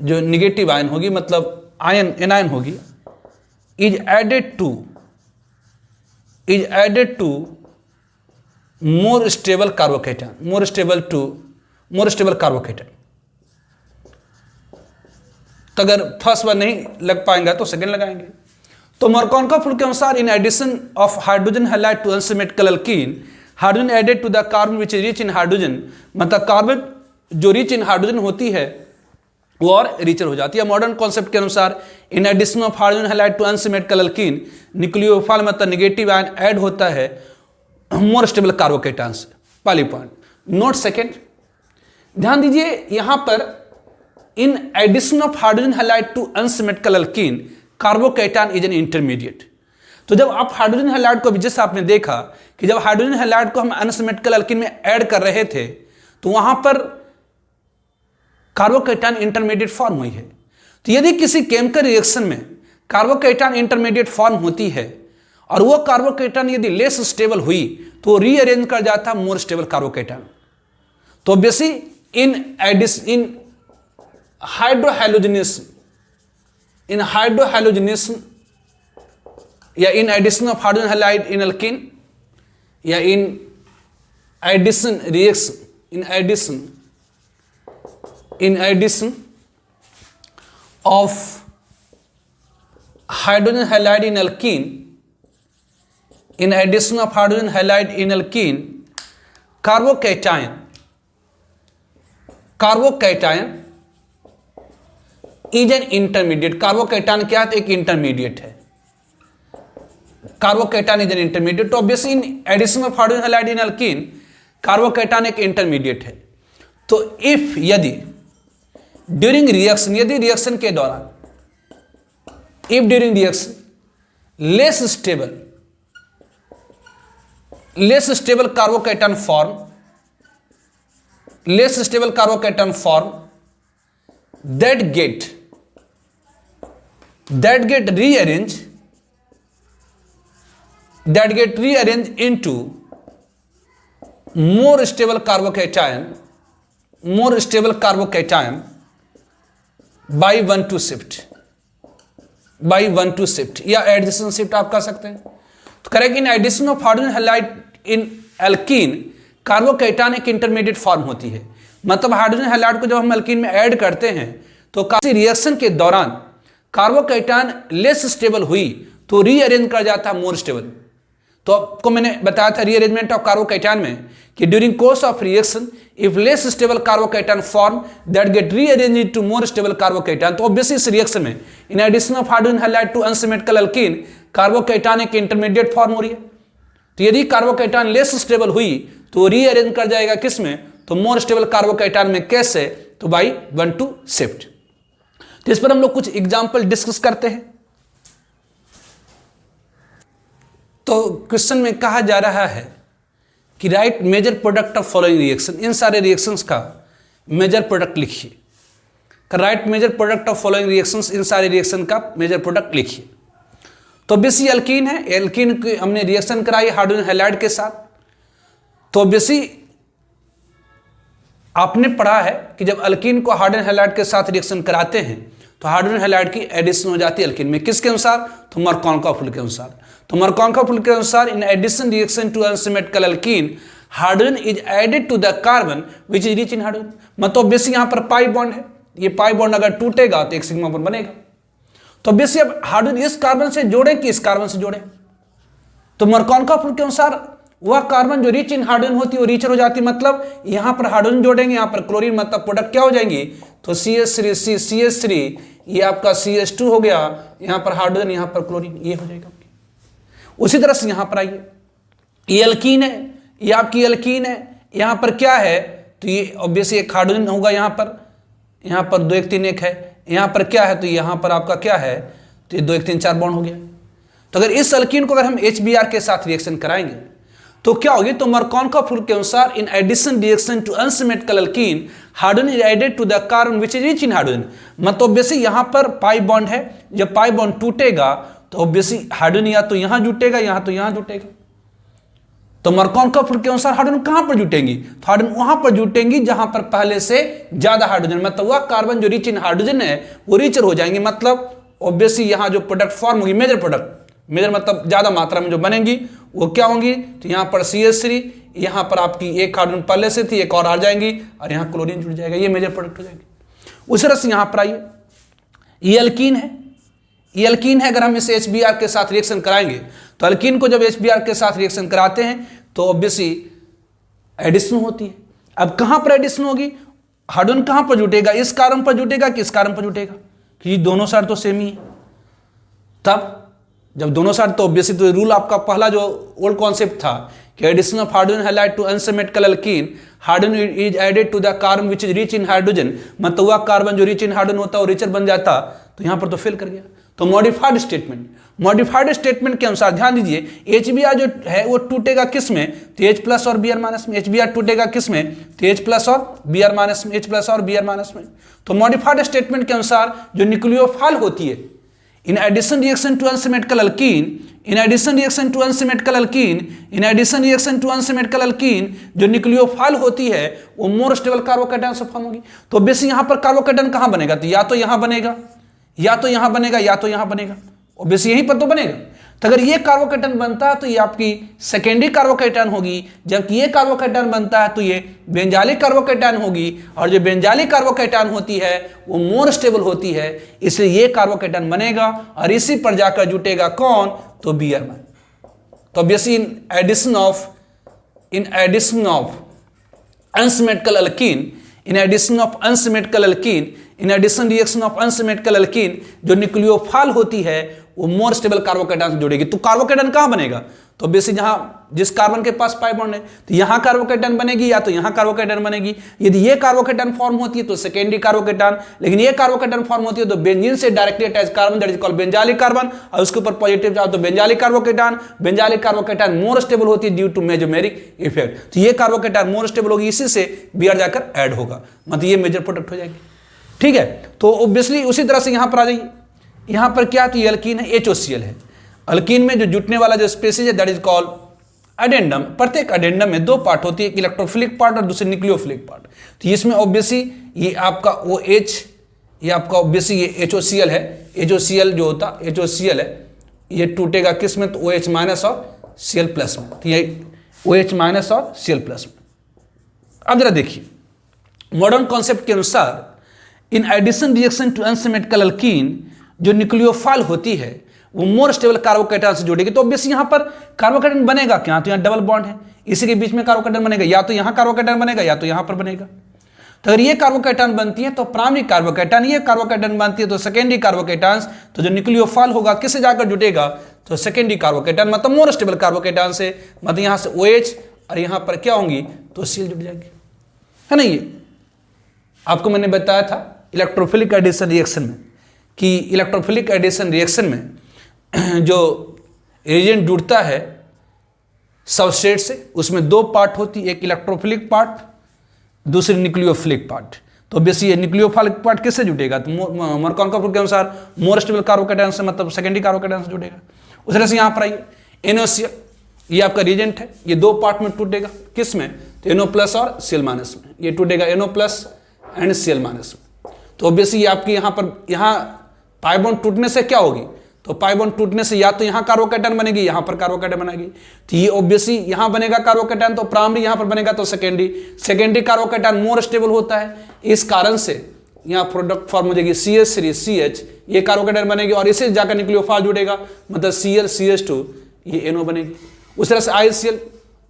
जो निगेटिव आयन होगी मतलब आयन एनायन होगी, is added to more stable carbocation, more stable carbocation. तो अगर फर्स्ट बार नहीं लग पाएंगा तो सेकंड लगाएंगे। तो मार्कोवका रूल के अनुसार in addition of hydrogen halide to unsymmetrical alkene, hydrogen added to the carbon which is rich in hydrogen, मतलब कार्बन जो रिच इन हाइड्रोजन होती है वो और रिचर हो जाती है। मॉडर्न कॉन्सेप्ट के अनुसार in addition of hydrogen halide to unsymmetrical alkene, nucleophile मतलब निगेटिव आयन ऐड होता है मोर स्टेबल कार्बोकेटायन से। पहली पॉइंट। नोट सेकेंड, ध्यान दीजिए यहां पर in addition of hydrogen halide to unsymmetrical alkene, carbocation is an intermediate. तो जब आप हाइड्रोजन हैलाइड को, जैसे आपने देखा कि जब हाइड्रोजन हैलाइड को हम अनसिमेट्रिकल अल्कीन में ऐड कर रहे थे तो वहां पर कार्बोकेटायन इंटरमीडिएट फॉर्म हुई है। तो यदि किसी केमिकल रिएक्शन में कार्बोकेटायन इंटरमीडिएट फॉर्म होती है और वो कार्बोकेटायन यदि लेस स्टेबल हुई तो रीअरेंज कर जाता मोर स्टेबल कार्बोकेटायन। तो बेसी इन हाइड्रोहैलोजिनेशन या in addition of hydrogen halide in alkene या in addition reaction, in addition of hydrogen halide in alkene, in addition of hydrogen halide in alkene, carbocation is an intermediate. Carbocation क्या है? एक intermediate है। Carbocation is an intermediate. तो obviously in addition of hydrogen halide in alkene, carbocation एक intermediate है। तो if यदि during reaction, यदि रिएक्शन के दौरान, if during reaction less stable carbocation form that get rearranged into more stable carbocation by 1,2 shift या addition shift आप कह सकते हैं। तो correct, in addition of hydrogen halide in alkene, carbocation एक इंटरमीडिएट फॉर्म होती है। मतलब हाइड्रोजन हैलाइड को जब हम एल्कीन में ऐड करते हैं तो किसी रिएक्शन के दौरान कार्बोकेटायन लेस स्टेबल हुई तो रीअरेंज कर जाता है मोर स्टेबल। तो आपको मैंने बताया था रीअरेंजमेंट ऑफ कार्बोकेटायन में कि during course of reaction if less stable carbocation form that get rearranged into more stable carbocation. तो ऑब्वियसली इस रिएक्शन में in addition of hydrogen halide to unsymmetrical alkene, carbocation एक इंटरमीडिएट फॉर्म हो रही है। तो यदि कार्बोकेटायन लेस स्टेबल हुई तो रीअरेंज कर जाएगा किस में? तो मोर स्टेबल कार्बोकेटायन में। कैसे? तो बाई 1,2 शिफ्ट। तो इस पर हम लोग कुछ एग्जाम्पल डिस्कस करते हैं। तो क्वेश्चन में कहा जा रहा है कि write major product of following reaction, इन सारे रिएक्शंस का मेजर प्रोडक्ट लिखिए। Write major product of following reactions, इन सारे रिएक्शन का मेजर प्रोडक्ट लिखिए। तो बेसी एल्कीन है, एल्कीन की हमने रिएक्शन कराई हाइड्रोजन हैलाइड के साथ। तो बेसी आपने पढ़ा है कि जब अल्कीन को हाइड्रोजन हैलाइड के साथ रिएक्शन कराते हैं तो हाइड्रोजन हैलाइड की एडिशन हो जाती है अल्कीन में। किसके अनुसार? तो मार्कोवका रूल के अनुसार। तो मार्कोवका रूल के अनुसार in addition reaction to unsymmetrical alkene, hydrogen is added to the carbon which is rich in hydrogen. मतलब बेसी यहां पर पाई बॉन्ड है, ये पाई बॉन्ड अगर टूटेगा तो एक सिग्मा बॉन्ड बनेगा। तो बेसी अब हाइड्रोजन इस कार्बन से जोड़ें कि इस कार्बन से जोड़ें? तो मार्कोवका रूल के अनुसार वह कार्बन जो रिच इन हाइड्रोजन होती है वो रिचर हो जाती है। मतलब यहां पर हाइड्रोजन जोड़ेंगे, यहां पर क्लोरीन, मतलब प्रोडक्ट क्या हो जाएंगी? तो CH3 ये आपका CH2 हो गया, यहां पर हाइड्रोजन, यहां पर क्लोरीन, ये हो जाएगा। उसी तरह से यहां पर आइए, ये एल्कीन है, ये आपकी एल्कीन है, यहां पर क्या है? तो ये ऑब्वियसली एक हाइड्रोजन होगा यहाँ पर 2 1 3 1 है, यहाँ पर क्या है, तो यहाँ पर आपका क्या है, तो ये 2 1 3 4 बॉन्ड हो गया। तो अगर इस अल्कीन को अगर हम HBr के साथ रिएक्शन कराएंगे तो क्या होगी, तो मरकॉनकॉफ रूल के अनुसार in addition reaction to unsymmetrical alkene hydrogen is added to the carbon which is rich in hydrogen. मतलब ऑब्वियसली यहाँ पर पाई बॉन्ड है, जब पाई बॉन्ड टूटेगा तो ऑब्वियसली हाइड्रोजन या तो यहाँ जुटेगा या तो यहाँ जुटेगा। तो मरकॉनकॉफ रूल के अनुसार हाइड्रोजन कहां पर जुटेंगी, तो हाइड्रोजन वहां पर जुटेंगी जहां पर पहले से ज्यादा हाइड्रोजन, मतलब वह कार्बन जो रिच इन हाइड्रोजन है वो रिचर हो जाएंगे। मतलब ऑब्वियसली यहां जो प्रोडक्ट फॉर्म होगी, मेजर प्रोडक्ट, मेजर मतलब ज्यादा मात्रा में जो बनेंगी वो क्या होंगी, तो यहां पर CH3, यहां पर आपकी एक हाइड्रोजन पहले से थी, एक और आ जाएंगी और यहां क्लोरीन जुड़ जाएगा, ये मेजर प्रोडक्ट हो जाएगी। उसी तरह से यहां पर आइए, ये अल्कीन है, ये अल्कीन है। अगर हम इसे HBr के साथ रिएक्शन कराएंगे तो अल्कीन को जब HBr के साथ रिएक्शन कराते हैं तो ऑब्वियसली एडिशन होती है। अब कहां पर एडिशन होगी, हाइड्रोजन कहां पर जुटेगा, इस कार्बन पर जुटेगा कि इस कार्बन पर जुटेगा, क्योंकि दोनों साइड तो सेम ही है। तब जब दोनों साइड, तो ऑब्वियसली तो रूल आपका पहला जो ओल्ड कॉन्सेप्ट था कि addition of hydrogen halide to unsymmetrical alkene hydrogen is added to the carbon which is rich in hydrogen, मतलब वह कार्बन जो रिच इन हाइड्रोजन होता है वो रिचर बन जाता, तो यहां पर तो फेल कर गया। तो मॉडिफाइड स्टेटमेंट के अनुसार ध्यान दीजिए, HBr जो है वो टूटेगा किस में, तो H प्लस और Br माइनस में। HBr टूटेगा किस में, तो H प्लस और Br माइनस में, H प्लस और Br माइनस में। तो मॉडिफाइड स्टेटमेंट के अनुसार जो न्यूक्लियोफाइल होती है, in addition reaction to unsymmetrical alkene, जो न्यूक्लियोफाइल होती है वो मोर स्टेबल कार्बोकैटायन से फॉर्म होगी। तो बेसिक यहां पर कार्बोकैटायन कहां बनेगा, तो या तो यहां बनेगा या तो यहां बनेगा या तो यहां बनेगा, ऑब्वियसली यहीं पर तो बनेगा। तो अगर ये कार्बोकैटायन बनता है तो ये आपकी सेकेंडरी कार्बोकैटायन होगी, जबकि ये कार्बोकैटायन बनता है तो ये बेंजालिक कार्बोकैटायन होगी, और जो बेंजालिक कार्बोकैटायन होती है वो मोर स्टेबल होती है, इसलिए ये कार्बोकैटायन बनेगा और इसी पर जाकर जुटेगा कौन, तो Br। तो obviously in addition of unsymmetrical alkene, in addition reaction of unsymmetrical alkene, जो न्यूक्लियोफाइल होती है वो मोर स्टेबल कार्बोकैटायन से जुड़ेगी। तो कार्बोकैटायन कहां बनेगा, तो बेसिक जहां जिस कार्बन के पास पाई बॉन्ड है तो यहां कार्बोकैटायन बनेगी या तो यहां कार्बोकैटायन बनेगी। यदि ये कार्बोकैटायन फॉर्म होती है तो सेकेंडरी कार्बोकैटायन, लेकिन ये कार्बोकैटायन फॉर्म होती है तो बेंजीन से directly attach carbon, that is called benzylic carbon, और उसके ऊपर पॉजिटिव चार्ज तो बेंजालिक कार्बोकैटायन मोर स्टेबल होती है ड्यू टू मेसोमेरिक इफेक्ट। तो ये कार्बोकैटायन मोर स्टेबल होगी, इसी से Br जाकर ऐड होगा, मतलब ये मेजर प्रोडक्ट हो जाएगी। ठीक है, तो ऑब्वियसली उसी तरह से यहां पर आ जाइए, यहां पर क्या, तो ये अल्कीन है, HOCl है। अल्कीन में जो जुटने वाला जो स्पीसीज है दैट इज कॉल्ड अडेंडम। प्रत्येक अडेंडम में 2 पार्ट होती है, एक इलेक्ट्रोफिलिक पार्ट और दूसरी न्यूक्लियोफिलिक पार्ट। तो इसमें ऑब्वियसली ये आपका OH, ये आपका ऑब्वियसली ये HOCl है। HOCl जो होता HOCl है ये टूटेगा किस में, तो OH माइनस और Cl प्लस में, तो ये OH माइनस और Cl प्लस में। अब जरा देखिए, मॉडर्न कॉन्सेप्ट के अनुसार in addition reaction to unsymmetrical alkene, जो न्यूक्लियोफाइल होती है वो मोर स्टेबल कार्बोकैटायन से जुड़ेगी। तो ऑब्वियसली यहां पर कार्बोकैटायन बनेगा क्या, तो यहां डबल बॉन्ड है, इसी के बीच में कार्बोकैटायन बनेगा, या तो यहां कार्बोकैटायन बनेगा या तो यहां पर बनेगा। तो अगर ये कार्बोकैटायन बनती है तो प्राइमरी कार्बोकैटायन, ये कार्बोकैटायन बनती है तो सेकेंडरी कार्बोकैटायन, तो जो न्यूक्लियोफाइल होगा किससे जाकर जुटेगा, तो सेकेंडरी कार्बोकैटायन, मतलब मोर स्टेबल कार्बोकैटायन से, मतलब यहां से OH और यहां पर क्या होंगी, तो Cl जुट जाएगी, है ना। ये आपको मैंने बताया था इलेक्ट्रोफिलिक एडिशन रिएक्शन में कि इलेक्ट्रोफिलिक एडिशन रिएक्शन में जो रिएजेंट जुड़ता है सबस्ट्रेट से, उसमें 2 पार्ट होती है, एक इलेक्ट्रोफिलिक पार्ट, दूसरी न्यूक्लियोफिलिक पार्ट। तो बेसिक ये न्यूक्लियोफिलिक पार्ट किससे जुटेगा, तो मरकॉनकॉफ रूल के अनुसार मोर स्टेबल कार्बोकैटायन से, मतलब सेकेंडरी कार्बोकैटायन से जुटेगा। उस तरह से यहाँ पर आइए, NaCl ये आपका रिएजेंट है, ये 2 पार्ट में टूटेगा, किस में, तो NO प्लस और Cl माइनस में, ये टूटेगा NO plus and Cl minus में। तो ऑब्वियसली ये आपकी यहाँ पर, यहाँ पाई बॉन्ड टूटने से क्या होगी, तो पाई बॉन्ड टूटने से या तो यहाँ कार्बोकैटायन बनेगी, यहाँ पर कार्बोकैटायन बनेगी। तो ये ऑब्वियसली यहाँ बनेगा कार्बोकैटायन, तो प्राइमरी यहाँ पर बनेगा तो सेकेंडरी कार्बोकैटायन मोर स्टेबल होता है, इस कारण से यहाँ प्रोडक्ट फॉर्म हो जाएगी CH3CH, ये कार्बोकैटायन बनेगी और इसे जाकर न्यूक्लियोफाइल जुड़ेगा, मतलब Cl CH2, ये NO बनेगी। उस तरह से ICl,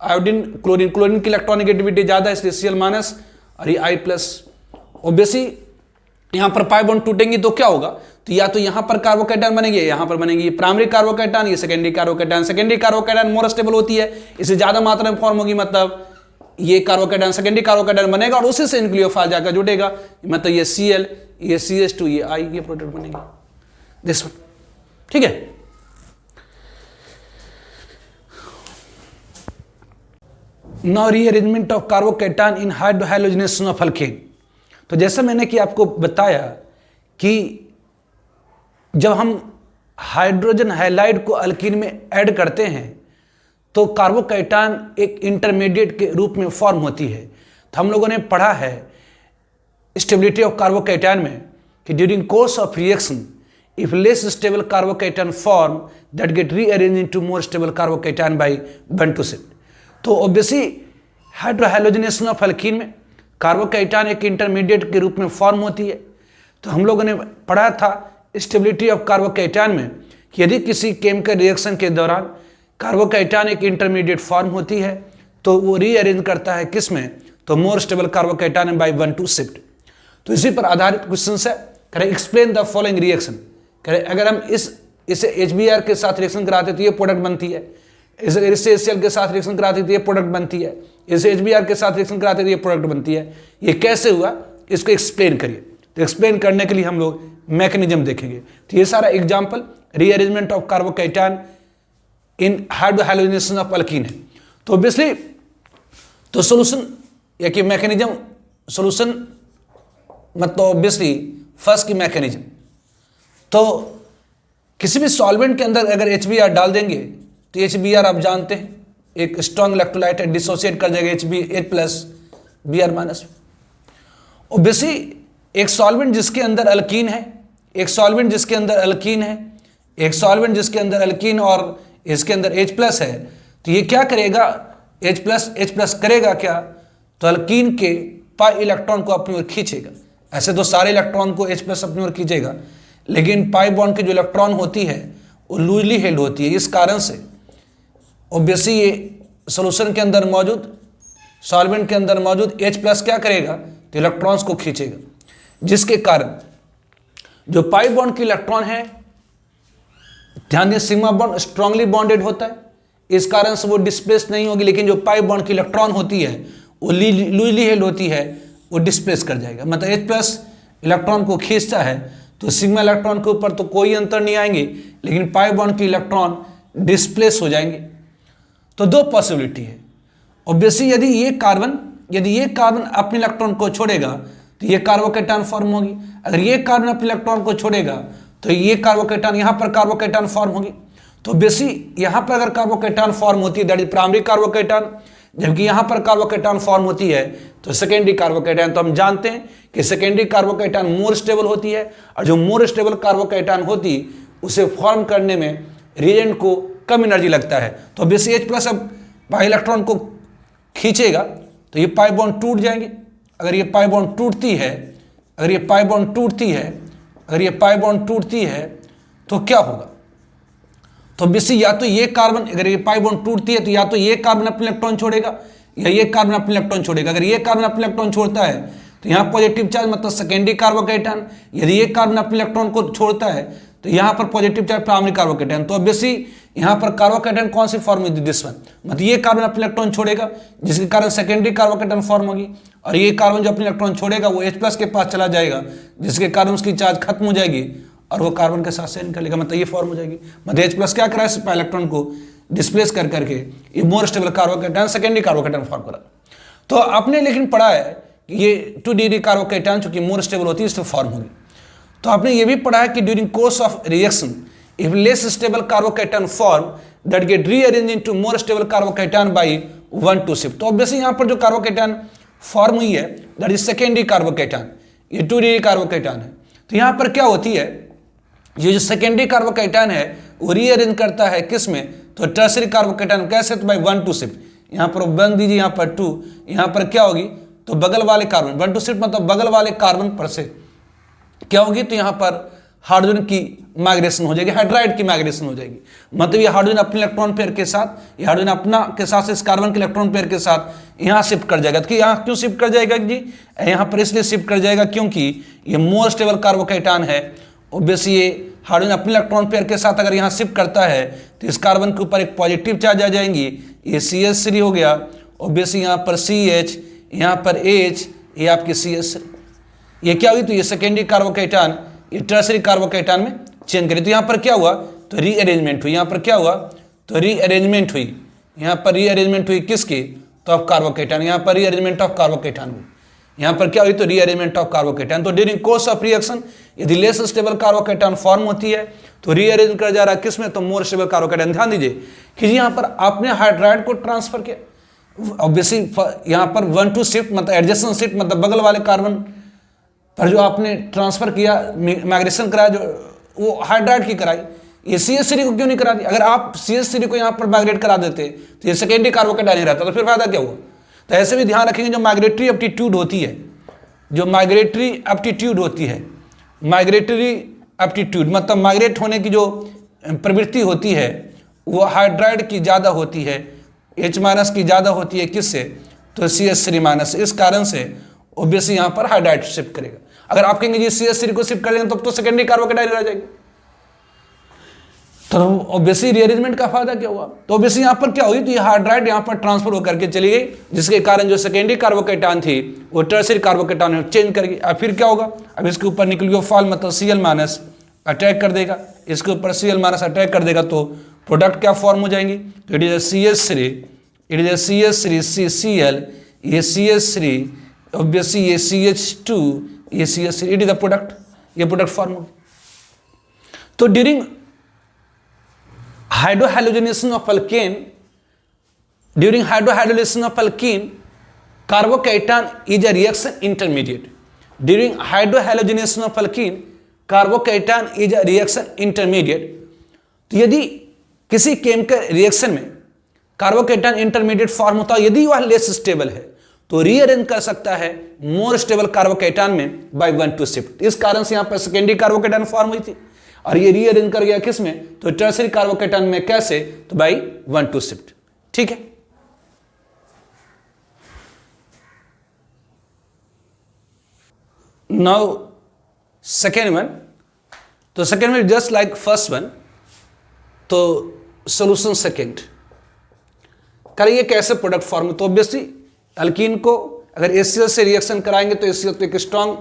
आयोडीन क्लोरीन की इलेक्ट्रॉनिगेटिविटी ज्यादा है इसलिए Cl माइनस और ये I प्लस। ऑब्वियसली यहां पर पाई बॉन्ड टूटेंगी तो क्या होगा, तो या तो यहां पर कार्बोकैटायन बनेगी, यहां पर बनेगी प्राइमरी कार्बोकैटायन, ये सेकेंडरी कार्बोकैटायन मोर स्टेबल होती है, इससे ज्यादा मात्रा में फॉर्म होगी, मतलब ये कार्बोकेटायन सेकेंडरी कार्बोकेटायन बनेगा और उसी से न्यूक्लियोफाइल जाकर जुड़ेगा, मतलब ये Cl, ये CH2, ये I, ये प्रोडक्ट बनेगी दिस वन। ठीक है। Now rearrangement of carbocation in hydrohalogenation of alkane. तो जैसा मैंने कि आपको बताया कि जब हम हाइड्रोजन हैलाइड को अल्कीन में ऐड करते हैं तो कार्बोकेटायन एक इंटरमीडिएट के रूप में फॉर्म होती है। तो हम लोगों ने पढ़ा है स्टेबिलिटी ऑफ कार्बोकेटायन में कि during course of reaction if less stable carbocation form that get rearrange into more stable carbocation by bond two shift. तो ऑब्वियसली हाइड्रोहाइलोजनेशन ऑफ अल्कीन में कार्बोकेटायन एक इंटरमीडिएट के रूप में फॉर्म होती है। तो हम लोगों ने पढ़ा था स्टेबिलिटी ऑफ कार्बोकेटायन में कि यदि किसी केमिकल रिएक्शन के दौरान कार्बोकेटायन एक इंटरमीडिएट फॉर्म होती है तो वो रीअरेंज करता है किस में, तो more stable carbocation by 1,2 shift. तो इसी पर आधारित क्वेश्चन है, कह रहे एक्सप्लेन द फॉलोइंग रिएक्शन। कह रहे अगर हम इसे HBr के साथ रिएक्शन कराते तो ये प्रोडक्ट बनती है, इससे HCl के साथ रिएक्शन कराते तो ये प्रोडक्ट बनती है, इसे HBr के साथ रिएक्शन कराते तो ये प्रोडक्ट बनती है। ये कैसे हुआ इसको एक्सप्लेन करिए। तो एक्सप्लेन करने के लिए हम लोग मैकेनिज्म देखेंगे। तो ये सारा example rearrangement of carbocation in hydrohalogenation of alkene है। तो ऑब्वियसली तो सॉल्यूशन या कि मैकेनिज्म, सॉल्यूशन मतलब ऑब्वियसली फर्स्ट की मैकेनिज्म। तो किसी भी सॉल्वेंट के अंदर अगर HBr डाल देंगे तो HBr आप जानते हैं एक स्ट्रॉन्ग इलेक्ट्रोलाइट है, डिसोसिएट कर जाएगा H+Br-। ऑब्वियसली एक सॉल्वेंट जिसके अंदर अल्कीन है, एक सॉल्वेंट जिसके अंदर अल्कीन है, एक सॉल्वेंट जिसके अंदर अल्कीन और इसके अंदर H+ है, तो ये क्या करेगा, H+ करेगा क्या, तो अल्कीन के पाई इलेक्ट्रॉन को अपनी ओर खींचेगा। ऐसे तो सारे इलेक्ट्रॉन को H+ अपनी ओर खींचेगा, लेकिन पाई बॉन्ड की जो इलेक्ट्रॉन होती है वो लूजली हेल्ड होती है। इस कारण से ऑब्वियसली ये सॉल्यूशन के अंदर मौजूद, सॉल्वेंट के अंदर मौजूद H+ क्या करेगा, तो इलेक्ट्रॉन्स को खींचेगा, जिसके कारण जो पाई बॉन्ड की इलेक्ट्रॉन है, ध्यान दें सिग्मा बॉन्ड स्ट्रांगली बॉन्डेड होता है, इस कारण से वो डिस्प्लेस नहीं होगी, लेकिन जो पाई बॉन्ड की इलेक्ट्रॉन होती है वो लूजली हेल्ड होती है, वो डिस्प्लेस कर जाएगा। मतलब H+ इलेक्ट्रॉन को खींचता है तो सिग्मा इलेक्ट्रॉन के ऊपर तो कोई अंतर नहीं आएंगे, लेकिन पाई बॉन्ड की इलेक्ट्रॉन डिस्प्लेस हो जाएंगे। तो दो पॉसिबिलिटी है। ऑब्वियसली यदि ये कार्बन अपने इलेक्ट्रॉन को छोड़ेगा तो ये कार्बोकेटायन फॉर्म होगी, अगर ये कार्बन अपने इलेक्ट्रॉन को छोड़ेगा तो ये कार्बोकेटायन, यहाँ पर कार्बोकेटायन फॉर्म होगी। तो ऑब्वियसली यहाँ पर अगर कार्बोकेटायन फॉर्म होती है दैट इज प्राइमरी कार्बोकेटायन, जबकि यहाँ पर कार्बोकेटायन फॉर्म होती है तो सेकेंडरी कार्बोकेटायन। तो हम जानते हैं कि सेकेंडरी कार्बोकेटायन मोर स्टेबल होती है, और जो मोर स्टेबल कार्बोकेटायन होती उसे फॉर्म करने में रिएजेंट को कम एनर्जी लगता है। तो ऑब्वियसली H+ अब पाई इलेक्ट्रॉन को खींचेगा तो ये पाई बॉन्ड टूट जाएंगे। अगर ये पाई बॉन्ड टूटती है, अगर ये पाई बॉन्ड टूटती है तो क्या होगा, तो ऑब्वियसली या तो ये कार्बन, अगर ये पाई बॉन्ड टूटती है तो या तो ये कार्बन अपने इलेक्ट्रॉन छोड़ेगा या ये कार्बन अपने इलेक्ट्रॉन छोड़ेगा। अगर ये कार्बन अपने इलेक्ट्रॉन छोड़ता है तो यहाँ पॉजिटिव चार्ज मतलब सेकेंडरी कार्बोकेटायन, यदि ये कार्बन अपने इलेक्ट्रॉन को छोड़ता है तो यहाँ पर पॉजिटिव चार्ज प्राइमरी कार्बोकेटायन। तो ऑब्वियसली यहाँ पर कार्बोकेटायन कौन सी फॉर्म होगी, दिस वन, मतलब ये कार्बन अपने इलेक्ट्रॉन छोड़ेगा जिसके कारण सेकेंडरी कार्बोकेटायन फॉर्म होगी, और ये कार्बन जो अपने इलेक्ट्रॉन छोड़ेगा वो H+ के पास चला जाएगा जिसके कारण उसकी चार्ज खत्म हो जाएगी और वो कार्बन के साथ से निकलेगा, मतलब ये फॉर्म हो जाएगी। मतलब H+ क्या करा है, इलेक्ट्रॉन को डिस्प्लेस कर करके ये मोर stable carbocation secondary carbocation form करा। तो आपने लेकिन पढ़ा है कि ये 2 डिग्री कार्बोकेटायन चूंकि मोर स्टेबल होती है इससे फॉर्म होगी। तो आपने ये भी पढ़ा है कि during course of reaction if less stable carbocation form that get rearrange into more stable carbocation by 1,2 shift. तो ऑब्वियसली यहाँ पर जो कार्बोकेटायन फॉर्म हुई है दैट इज सेकेंडरी कार्बोकेटायन, ये 2 डिग्री कार्बोकेटायन है। तो यहाँ पर क्या होती है, ये जो सेकेंडरी कार्बोकेटायन है वो रीअरेंज करता है किस में, तो टर्शियरी कार्बोकेटायन कैसे, तो बाय 1,2 शिफ्ट। यहाँ पर बन दीजिए, यहाँ पर 2, यहाँ पर क्या होगी, तो बगल वाले कार्बन 1,2 शिफ्ट मतलब बगल वाले कार्बन पर से क्या होगी, तो यहाँ पर हाइड्रोजन की माइग्रेशन हो जाएगी, हाइड्राइड की माइग्रेशन हो जाएगी। मतलब ये हाइड्रोजन अपने इलेक्ट्रॉन पेयर के साथ, ये हाइड्रोजन अपना के साथ इस कार्बन के इलेक्ट्रॉन पेयर के साथ यहाँ शिफ्ट कर जाएगा। तो यहाँ क्यों शिफ्ट कर जाएगा जी, यहाँ पर इसलिए शिफ्ट कर जाएगा क्योंकि ये मोर स्टेबल कार्बोकेटायन है। ऑब्वियसली ये हाइड्रोजन अपने इलेक्ट्रॉन पेयर के साथ अगर यहाँ शिफ्ट करता है तो इस कार्बन के ऊपर एक पॉजिटिव चार्ज आ जाएंगी, ये CH3 हो गया ऑब्वियसली यहाँ पर CH, यहाँ पर H, ये आपकी CH3, ये क्या हुई, तो ये सेकेंडरी कार्बोकेटान ये टर्सरी कार्बोकेटान में चेंज करी, तो यहाँ पर क्या हुआ, तो रीअरेंजमेंट हुई, यहाँ पर क्या हुआ, तो रीअरेंजमेंट हुई, यहाँ पर रीअरेंजमेंट हुई किसकी, तो ऑफ कार्बोकेटान, यहाँ पर रीअरेंजमेंट ऑफ कार्बोकेटान हुई, यहाँ पर क्या हुई, तो रीअरेंजमेंट ऑफ कार्बोकेटान। तो ड्यूरिंग कोर्स ऑफ रिएक्शन यदि लेस स्टेबल कार्बोकेटान फॉर्म होती है तो रीअरेंज कर जा रहा है किसमें, तो मोर स्टेबल कार्बोकेटान। ध्यान दीजिए कि यहाँ पर आपने हाइड्राइड को ट्रांसफर किया, ऑब्वियसली यहाँ पर 1 to शिफ्ट मतलब एडजेसेंट शिफ्ट मतलब बगल वाले कार्बन पर जो आपने ट्रांसफर किया, माइग्रेशन कराया, जो वो हाइड्राइड की कराई, ये CH3 को क्यों नहीं करा दी। अगर आप CH3 को यहाँ पर माइग्रेट करा देते तो ये सेकेंडरी कार्बोकेटान नहीं रहता, तो फिर फायदा क्या हुआ। तो ऐसे भी ध्यान रखेंगे, जो माइग्रेटरी एप्टीट्यूड होती है, जो माइग्रेटरी एप्टीट्यूड होती है, माइग्रेटरी एप्टीट्यूड मतलब माइग्रेट होने की जो प्रवृत्ति होती है वो हाइड्राइड की ज़्यादा होती है, H- की ज़्यादा होती है, किससे, तो CH3-। इस कारण से ऑब्वियसली यहाँ पर हाइड्राइड शिफ्ट करेगा। अगर आप कहेंगे जी CH3 को शिफ्ट कर देंगे तब तो सेकेंडरी कार्बोकेटाइन रह जाएगी, तो ऑब्वियसली रीअरेंजमेंट का फायदा क्या हुआ। तो ऑब्वियसली यहाँ पर क्या हुई, तो ये हाइड्राइड यहाँ पर ट्रांसफर होकर के चली गई, जिसके कारण जो सेकेंडरी कार्बोकेटान थी वो टर्सरी कार्बोकेटान में चेंज कर गई। अब फिर क्या होगा, अब इसके ऊपर न्यूक्लियोफाइल मतलब Cl- अटैक कर देगा, इसके ऊपर Cl- अटैक कर देगा, तो प्रोडक्ट क्या फॉर्म हो जाएंगी, तो it is CH3, it is CH3 Cl, ये CH3 ऑब्वियसली ये CH2, ये CH3, it is the product, ये प्रोडक्ट फॉर्म होगी। तो during hydrohalogenation of alkane, during hydrohalogenation of alkene, carbocation is a reaction intermediate. During hydrohalogenation of alkene, carbocation is a reaction intermediate. तो यदि किसी chemical reaction में कार्बोकेटान intermediate form होता है, यदि वह लेस स्टेबल है तो रीअरेंज कर सकता है मोर स्टेबल कार्बोकेटान में बाय 1 to शिफ्ट। इस कारण से यहां पर सेकेंडरी कार्बोकेटान फॉर्म हुई थी और ये रीअरेंज कर गया किसमें, तो टर्सरी कार्बोकेटान में, कैसे, तो बाई 1 to शिफ्ट। ठीक है, नाउ सेकेंड वन, तो second one just like first one, तो सॉल्यूशन सेकेंड करिए कैसे प्रोडक्ट फॉर्म। तो ऑब्वियसली अल्कीन को अगर HCl से रिएक्शन कराएंगे तो HCl तो एक स्ट्रॉन्ग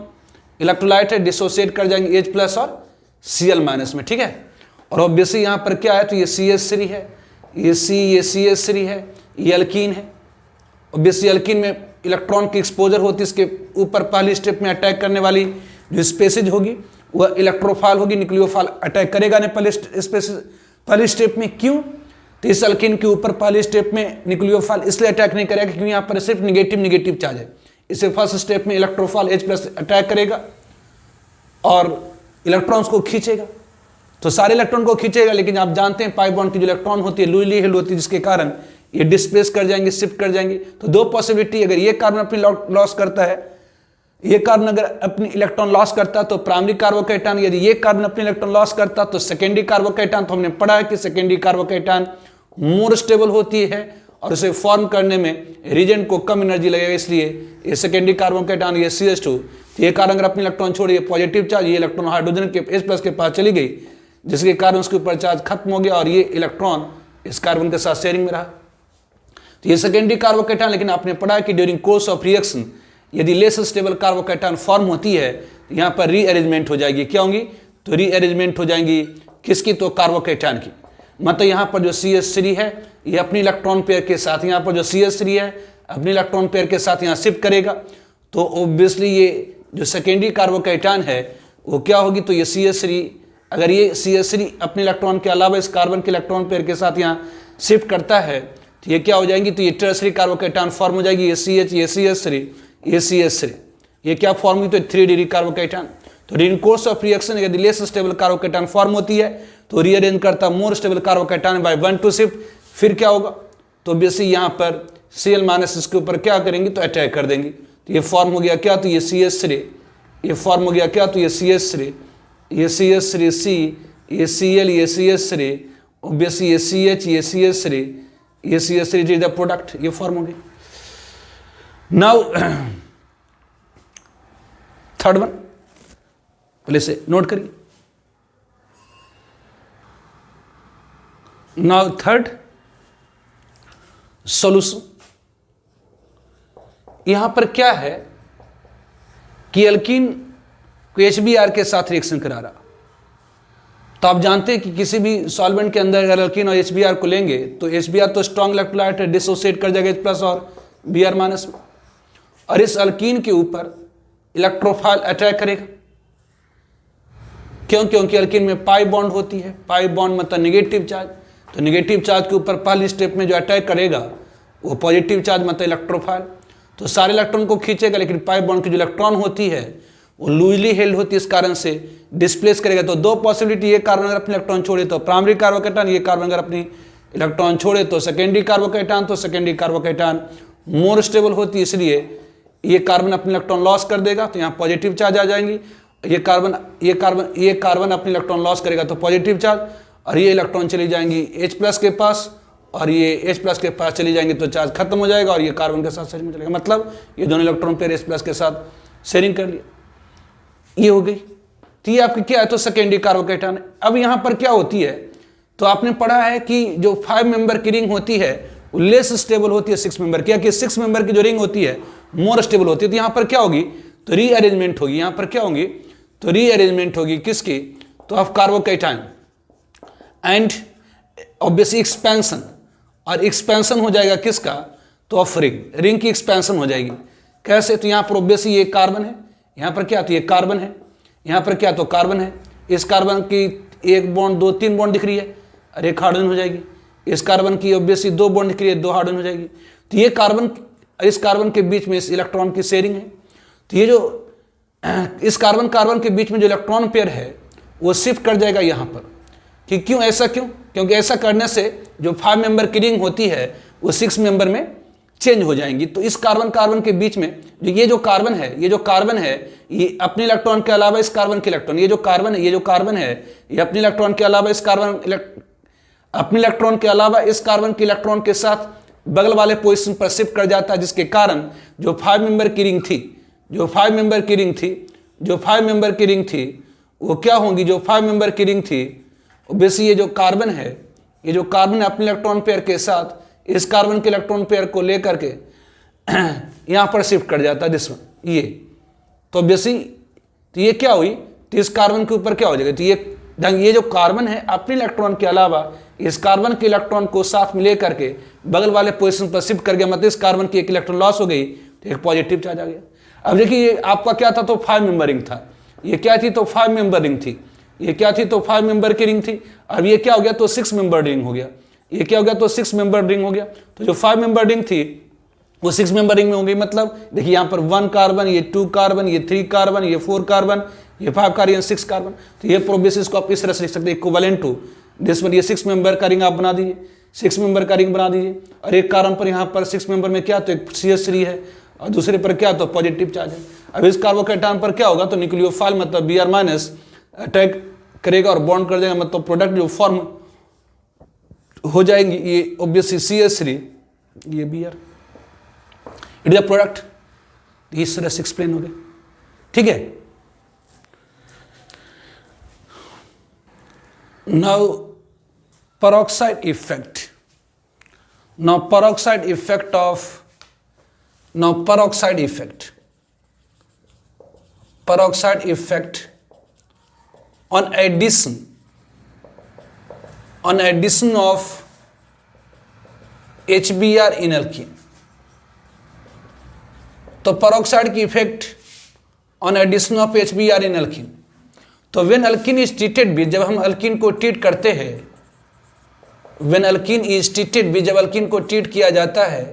इलेक्ट्रोलाइट है, डिसोसिएट कर जाएंगे H+ और Cl- में। ठीक है, और ऑब्वियसली यहाँ पर क्या है, तो ये CH3 है, ये CH3 है, ये अल्कीन है। ऑब्वियसली अल्कीन में इलेक्ट्रॉन की एक्सपोजर होती है, इसके ऊपर पहली स्टेप में अटैक करने वाली जो स्पेसिज होगी वह इलेक्ट्रोफाइल होगी, न्यूक्लियोफाइल अटैक करेगा नहीं पहली स्टेप में। क्यों, तो इस अल्कीन के ऊपर पहली स्टेप में न्यूक्लियोफाइल इसलिए अटैक नहीं करेगा क्योंकि यहाँ पर सिर्फ निगेटिव चार्ज है। इसे फर्स्ट स्टेप में इलेक्ट्रोफाइल H+ अटैक करेगा और इलेक्ट्रॉन्स को खींचेगा, तो सारे इलेक्ट्रॉन को खींचेगा, लेकिन आप जानते हैं पाई बॉन्ड की जो इलेक्ट्रॉन होती है लूजली हेल्ड होती है, जिसके कारण ये डिस्प्लेस कर जाएंगे, शिफ्ट कर जाएंगे। तो दो पॉसिबिलिटी, अगर ये कार्बन अपनी लॉस करता है, ये कार्बन अगर अपनी इलेक्ट्रॉन लॉस करता तो प्राइमरी कार्बोकेटान, यदि ये कार्बन अपनी इलेक्ट्रॉन लॉस करता तो सेकेंडरी कार्बोकेटान। तो हमने पढ़ा है कि सेकेंडरी कार्बोकेटान मोर स्टेबल होती है और उसे फॉर्म करने में रिएजेंट को कम एनर्जी लगेगा, इसलिए ये सेकेंडरी कार्बोकेटान ये CH2, तो ये कार्बन अगर अपनी इलेक्ट्रॉन छोड़िए पॉजिटिव चार्ज, ये इलेक्ट्रॉन हाइड्रोजन के H+ के पास चली गई, जिसके कारण उसके ऊपर चार्ज खत्म हो गया और ये इलेक्ट्रॉन इस कार्बन के साथ शेयरिंग में रहा। तो ये सेकेंडरी कार्बोकेटान, लेकिन आपने पढ़ा है कि ड्यूरिंग कोर्स ऑफ रिएक्शन यदि लेस स्टेबल कार्बोकेटान फॉर्म होती है तो यहाँ पर रीअरेंजमेंट हो जाएगी। क्या होंगी, तो रीअरेंजमेंट हो जाएंगी किसकी, तो कार्बोकेटान की। मतलब यहाँ पर जो CH3 है ये अपनी इलेक्ट्रॉन पेयर के साथ, यहाँ पर जो CH3 है अपनी इलेक्ट्रॉन पेयर के साथ यहाँ शिफ्ट करेगा, तो ऑब्वियसली ये जो सेकेंडरी कार्बोकेटान है वो क्या होगी, तो ये CH3, अगर ये CH3 अपने इलेक्ट्रॉन के अलावा इस कार्बन के इलेक्ट्रॉन पेयर के साथ यहाँ शिफ्ट करता है तो ये क्या हो जाएंगी, तो ये टर्सरी कार्बोकेटान फॉर्म हो जाएगी। ये CH, ये CH3, ये CH3, ये क्या फॉर्म हुई, तो 3 डिग्री कार्बोकेटान। तो ड्यूरिंग कोर्स ऑफ रिएक्शन यदि लेस स्टेबल कार्बोकेटान फॉर्म होती है तो रीअरेंज करता more stable carbocation by 1 to shift. फिर क्या होगा, तो ऑब्वियसली यहाँ पर Cl- इसके ऊपर क्या करेंगे, तो अटैक कर देंगे। तो ये फॉर्म हो गया क्या, तो ये CH3, ये फॉर्म हो गया क्या, तो ये CH3, ये CH3C, ये Cl, ये CH3, ऑब्वियसली ये CH, ये CH3, ये CH3 इज द प्रोडक्ट, ये फॉर्म हो गई। नाउ थर्ड वन, पहले से नोट करिए। नाउ थर्ड सॉल्यूशन, यहां पर क्या है कि एल्कीन को HBr के साथ रिएक्शन करा रहा। तो आप जानते हैं कि किसी भी सॉल्वेंट के अंदर अगर एल्कीन और HBr को लेंगे तो HBr तो स्ट्रॉन्ग इलेक्ट्रोलाइट है, डिसोसिएट कर जाएगा H+ और Br- में, और इस एल्कीन के ऊपर इलेक्ट्रोफाइल अटैक करेगा। क्यों? क्योंकि एल्कीन में पाई बॉन्ड होती है, पाई बॉन्ड मतलब नेगेटिव चार्ज। तो नेगेटिव चार्ज के ऊपर पहली स्टेप में जो अटैक करेगा वो पॉजिटिव चार्ज मतलब इलेक्ट्रोफाइल। तो सारे इलेक्ट्रॉन को खींचेगा, लेकिन पाई बॉन्ड की जो इलेक्ट्रॉन होती है वो लूजली हेल्ड होती है, इस कारण से डिस्प्लेस करेगा। तो दो पॉसिबिलिटी, ये कार्बन अगर अपने इलेक्ट्रॉन छोड़े तो प्राइमरी कार्बोकैटायन, ये कार्बन अगर अपनी इलेक्ट्रॉन छोड़े तो सेकेंडरी कार्बोकैटायन। तो सेकेंडरी कार्बोकैटायन मोर स्टेबल होती है, इसलिए ये कार्बन अपने इलेक्ट्रॉन लॉस कर देगा तो यहाँ पॉजिटिव चार्ज आ जाएंगी। ये कार्बन अपने इलेक्ट्रॉन लॉस करेगा तो पॉजिटिव चार्ज, और ये इलेक्ट्रॉन चली जाएंगी H+ के पास, और ये H+ के पास चली जाएंगी तो चार्ज खत्म हो जाएगा और ये कार्बन के साथ शेयरिंग में चलेगा। मतलब ये दोनों इलेक्ट्रॉन पेयर H+ के साथ शेयरिंग कर लिया, ये हो गई। तो ये आपकी क्या है, तो सेकेंडरी कार्बोकैटायन। अब यहाँ पर क्या होती है, तो आपने पढ़ा है कि जो 5 मेंबर की रिंग होती है वो लेस स्टेबल होती है 6 मेंबर की, 6 मेंबर की जो रिंग होती है मोर स्टेबल होती है। तो यहाँ पर क्या होगी, तो रीअरेंजमेंट होगी। यहाँ पर क्या होगी, तो रीअरेंजमेंट होगी किसकी, तो of carbocation and obviously expansion, और एक्सपेंशन हो जाएगा किसका, तो ऑफ रिंग की एक्सपेंशन हो जाएगी। कैसे, तो यहाँ पर ऑब्वियसली ये कार्बन है, यहाँ पर क्या, तो ये कार्बन है, यहाँ पर क्या, तो कार्बन है। इस कार्बन की एक बॉन्ड 2-3 बॉन्ड दिख रही है और एक हार्डन हो जाएगी। इस कार्बन की ऑब्वियसली 2 बॉन्ड दिख रही है, 2 हार्डन हो जाएगी। तो ये कार्बन, इस कार्बन के बीच में इस इलेक्ट्रॉन की शेयरिंग है। तो ये जो इस कार्बन के बीच में जो इलेक्ट्रॉन पेयर है वो शिफ्ट कर जाएगा यहाँ पर। कि क्यों, ऐसा क्यों, क्योंकि ऐसा करने से जो 5 मेंबर की रिंग होती है वो 6 मेंबर में चेंज हो जाएंगी। तो इस कार्बन के बीच में ये जो कार्बन है ये अपने इलेक्ट्रॉन के अलावा इस कार्बन के इलेक्ट्रॉन, ये जो कार्बन है ये अपने इलेक्ट्रॉन के अलावा अपने इलेक्ट्रॉन के अलावा इस कार्बन के इलेक्ट्रॉन के साथ बगल वाले पोजीशन पर शिफ्ट कर जाता है, जिसके कारण जो 5 मेंबर की रिंग थी वो क्या होंगी, जो 5 मेंबर की रिंग थी बेसिक ये जो कार्बन है अपने इलेक्ट्रॉन पेयर के साथ इस कार्बन के इलेक्ट्रॉन पेयर को लेकर के यहाँ पर शिफ्ट कर जाता है ये। तो बेसिक तो ये क्या हुई, तो इस कार्बन के ऊपर क्या हो जाएगा, तो ये जो कार्बन है अपने इलेक्ट्रॉन के अलावा इस कार्बन के इलेक्ट्रॉन को साथ में लेकर के बगल वाले पोजीशन पर शिफ्ट कर गया। मतलब इस कार्बन की एक इलेक्ट्रॉन लॉस हो गई तो एक पॉजिटिव चार्ज आ गया। अब देखिए ये आपका क्या था, तो 5 मेंबर रिंग था, ये क्या थी, तो 5 मेंबर रिंग थी, ये क्या थी, तो 5 मेंबर की रिंग थी। अब ये क्या हो गया, तो 6 मेंबर रिंग हो गया, ये क्या हो गया, तो 6 मेंबर रिंग हो गया। तो जो 5 मेंबर रिंग थी वो 6 मेंबर रिंग में हो गई। मतलब देखिए यहाँ पर 1 कार्बन, ये 2 कार्बन, ये 3 कार्बन, ये 4 कार्बन, ये 5 कार्बन, 6 कार्बन। तो ये प्रोबेसिस को आप इस तरह से लिख सकते हैं, इक्विवेलेंट टू जिसमें ये 6 मेंबर का रिंग आप बना दीजिए, 6 मेंबर का रिंग बना दीजिए। और एक कार्बन पर यहाँ पर 6 मेंबर में क्या, तो एक CH3 है और दूसरे पर क्या, तो पॉजिटिव चार्ज है। अब इस कार्बोकैटायन पर क्या होगा, तो न्यूक्लियोफाइल मतलब Br- अटैक करेगा और बॉन्ड कर देगा, मतलब प्रोडक्ट जो फॉर्म हो जाएंगी ये ऑब्वियसली CH3, ये Br, it is a product. इस तरह से एक्सप्लेन हो गया, ठीक है। Now peroxide effect, peroxide effect on addition of HBr in alkene। तो peroxide की effect on addition of HBr in alkene। तो when alkene is treated with, जब हम अल्कीन को ट्रीट करते हैं, when alkene is treated with, जब alkene को ट्रीट किया जाता है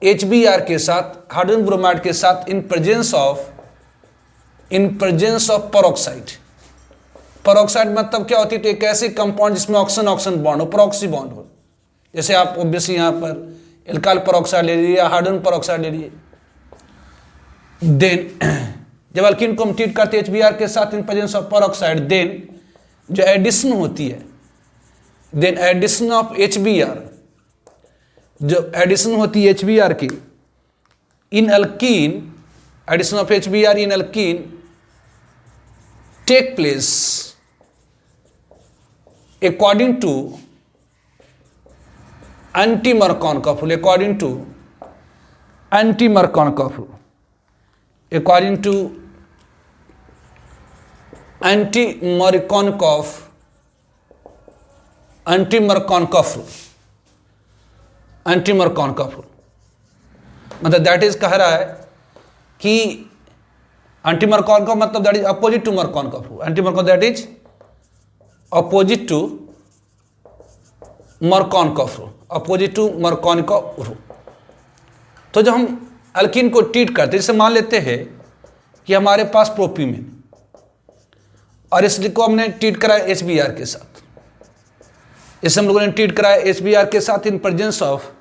HBr के साथ, हाइड्रोजन ब्रोमाइड के साथ, in presence of peroxide. Peroxide मतलब क्या होती है, तो एक ऐसी कंपाउंड जिसमें ऑक्सीजन बॉन्ड हो, प्रॉक्सी बॉन्ड हो। जैसे आप ऑब्वियसली यहाँ पर एल्काइल पेरोक्साइड ले लीजिए या हाइड्रोजन पेरोक्साइड ले लीजिए। देन जब अल्कीन को हम ट्रीट करते हैं HBr के साथ in presence of peroxide, then जो एडिशन होती है, देन एडिशन ऑफ HBr, जो एडिशन होती है HBr की in alkene, addition of HBr in alkene take place according to anti-Markovnikov rule, according to anti-Markovnikov rule. According to anti-Markovnikov rule, मतलब that is कह रहा है कि anti-Markovnikov मतलब that is opposite to Markovnikov rule. Anti-Markovnikov that is opposite to Markovnikov rule. Opposite to Markovnikov rule. तो जब हम alkene को ट्रीट करते हैं, जैसे मान लेते हैं कि हमारे पास प्रोपीमेन और इसको हमने ट्रीट कराया HBr के साथ, इसे हम लोगों ने ट्रीट कराया HBr के साथ इन प्रेजेंस ऑफ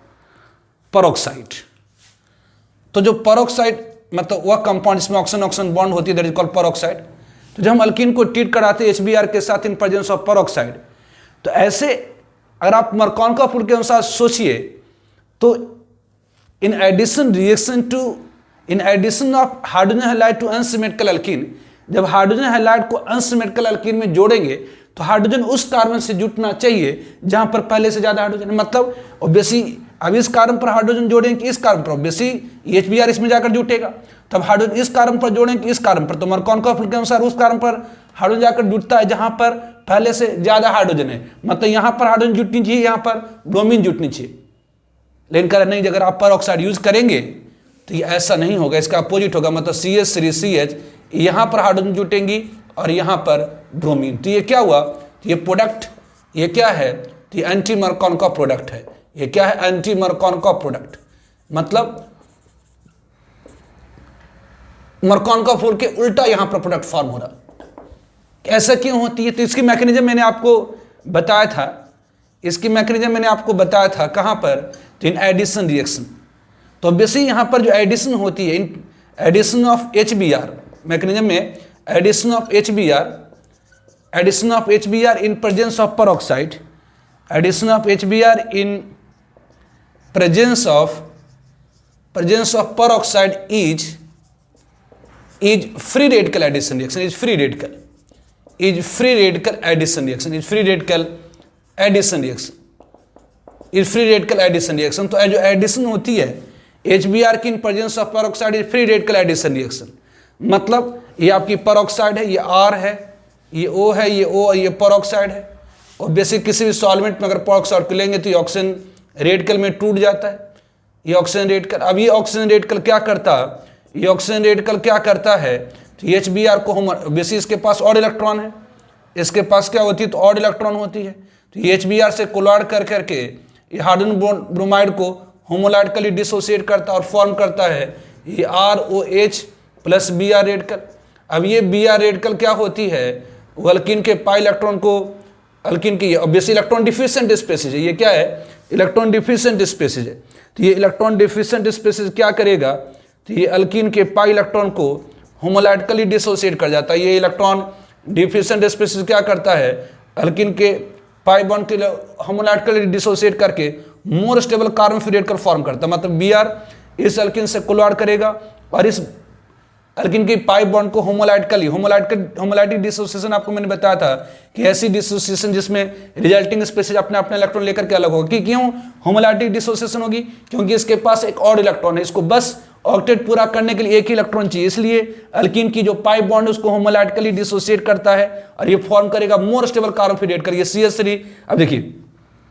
पेरोक्साइड। तो जो पेरोक्साइड मतलब वह कंपाउंड जिसमें ऑक्सीजन ऑक्सीजन बॉन्ड होती है, दैट इज कॉल्ड पेरोक्साइड। तो जब हम अल्कीन को ट्रीट कराते हैं HBr के साथ इन प्रेजेंस ऑफ पेरोक्साइड, तो ऐसे अगर आप Markovnikov rule के अनुसार सोचिए तो in addition of hydrogen halide to unsymmetrical alkene, जब हाइड्रोजन हैलाइड को अनसिमेट्रिकल अल्कीन में जोड़ेंगे तो हाइड्रोजन उस कार्बन से जुटना चाहिए जहां पर पहले से ज्यादा हाइड्रोजन है। मतलब ऑब्वियसली अब इस कार्बन पर हाइड्रोजन जोड़ेंगे कि इस कार्बन पर, ऑब्वियसली HBr इसमें जाकर जुटेगा। तब हाइड्रोजन इस कार्बन पर जोड़ेंगे कि इस कार्बन पर, तो Markovnikov rule के अनुसार उस कार्बन पर हाइड्रोजन जाकर जुटता है जहां पर पहले से ज्यादा हाइड्रोजन है। मतलब यहां पर हाइड्रोजन जुटनी चाहिए, यहां पर ब्रोमीन जुटनी चाहिए। लेकिन कह नहीं, अगर आप पेरोक्साइड यूज करेंगे तो ये ऐसा नहीं होगा, इसका अपोजिट होगा। मतलब CH3CH यहां पर हाइड्रोजन जुटेंगी और यहां पर ब्रोमीन। तो ये क्या हुआ, ये प्रोडक्ट ये क्या है, तो ये anti-Markovnikov प्रोडक्ट है। ये क्या है, anti-Markovnikov प्रोडक्ट। मतलब Markovnikov rule के उल्टा यहां पर प्रोडक्ट फॉर्म हो रहा। ऐसा क्यों होती है, तो इसकी मैकेनिज्म मैंने आपको बताया था, इसकी मैकेनिज्म मैंने आपको बताया था कहां पर, तो इन एडिशन रिएक्शन। तो ऑब्वियसली यहां पर जो एडिशन होती है, in addition of HBr mechanism में, addition of HBr in presence of peroxide, addition of HBr in presence of peroxide is free radical addition reaction, is free radical addition reaction. तो जो addition होती है HBr की in presence of peroxide is free radical addition reaction. मतलब ये आपकी peroxide है, ये R है, ये O है, ये O, ये पेरोक्साइड है। और बेसिक किसी भी सॉल्वेंट में अगर पेरोक्साइड को लेंगे तो ये ऑक्सीजन रेडिकल में टूट जाता है, ये ऑक्सीजन रेडिकल। अब ये ऑक्सीजन रेडिकल क्या करता है, ये ऑक्सीजन रेडिकल क्या करता है, तो HBr को बेसिक इसके पास और इलेक्ट्रॉन है, इसके पास क्या होती है, तो और इलेक्ट्रॉन होती है। तो ये HBr से कोलॉइड कर करके ये हाइड्रोजन ब्रोमाइड को होमोलाइटिकली डिसोसिएट करता है और फॉर्म करता है ये ROH प्लस Br रेडिकल। अब ये Br रेडिकल क्या होती है, वो अल्कीन के पाई इलेक्ट्रॉन को, अल्कीन की ऑब्वियसली इलेक्ट्रॉन डिफिशिएंट स्पीशीज है, ये क्या है, इलेक्ट्रॉन डिफिशिएंट स्पीशीज है। तो ये इलेक्ट्रॉन डिफिशिएंट स्पीशीज क्या करेगा, तो ये अल्कीन के पाई इलेक्ट्रॉन को होमोलाइटिकली डिसोसिएट कर जाता है। ये इलेक्ट्रॉन डिफिशिएंट स्पीशीज क्या करता है, अल्कीन के पाई बॉन्ड के होमोलाइटिकली डिसोसिएट करके more stable carbon free radical form करता है। मतलब Br इस अल्कीन से कोलॉइड करेगा और इस अल्कीन की पाई बॉन्ड को होमोलाइटिक डिसोसिएशन आपको मैंने बताया था कि ऐसी डिसोसिएशन जिसमें रिजल्टिंग स्पीशीज अपने अपने इलेक्ट्रॉन लेकर के अलग होगा। कि क्यों होमोलाइटिक डिसोसिएशन होगी, क्योंकि इसके पास एक और इलेक्ट्रॉन है, इसको बस ऑक्टेट पूरा करने के लिए एक ही इलेक्ट्रॉन चाहिए। इसलिए अल्कीन की जो पाई बॉन्ड है उसको होमोलाइटिकली डिसोसिएट करता है और ये फॉर्म करेगा more stable carbon free radical, ये CH3। अब देखिए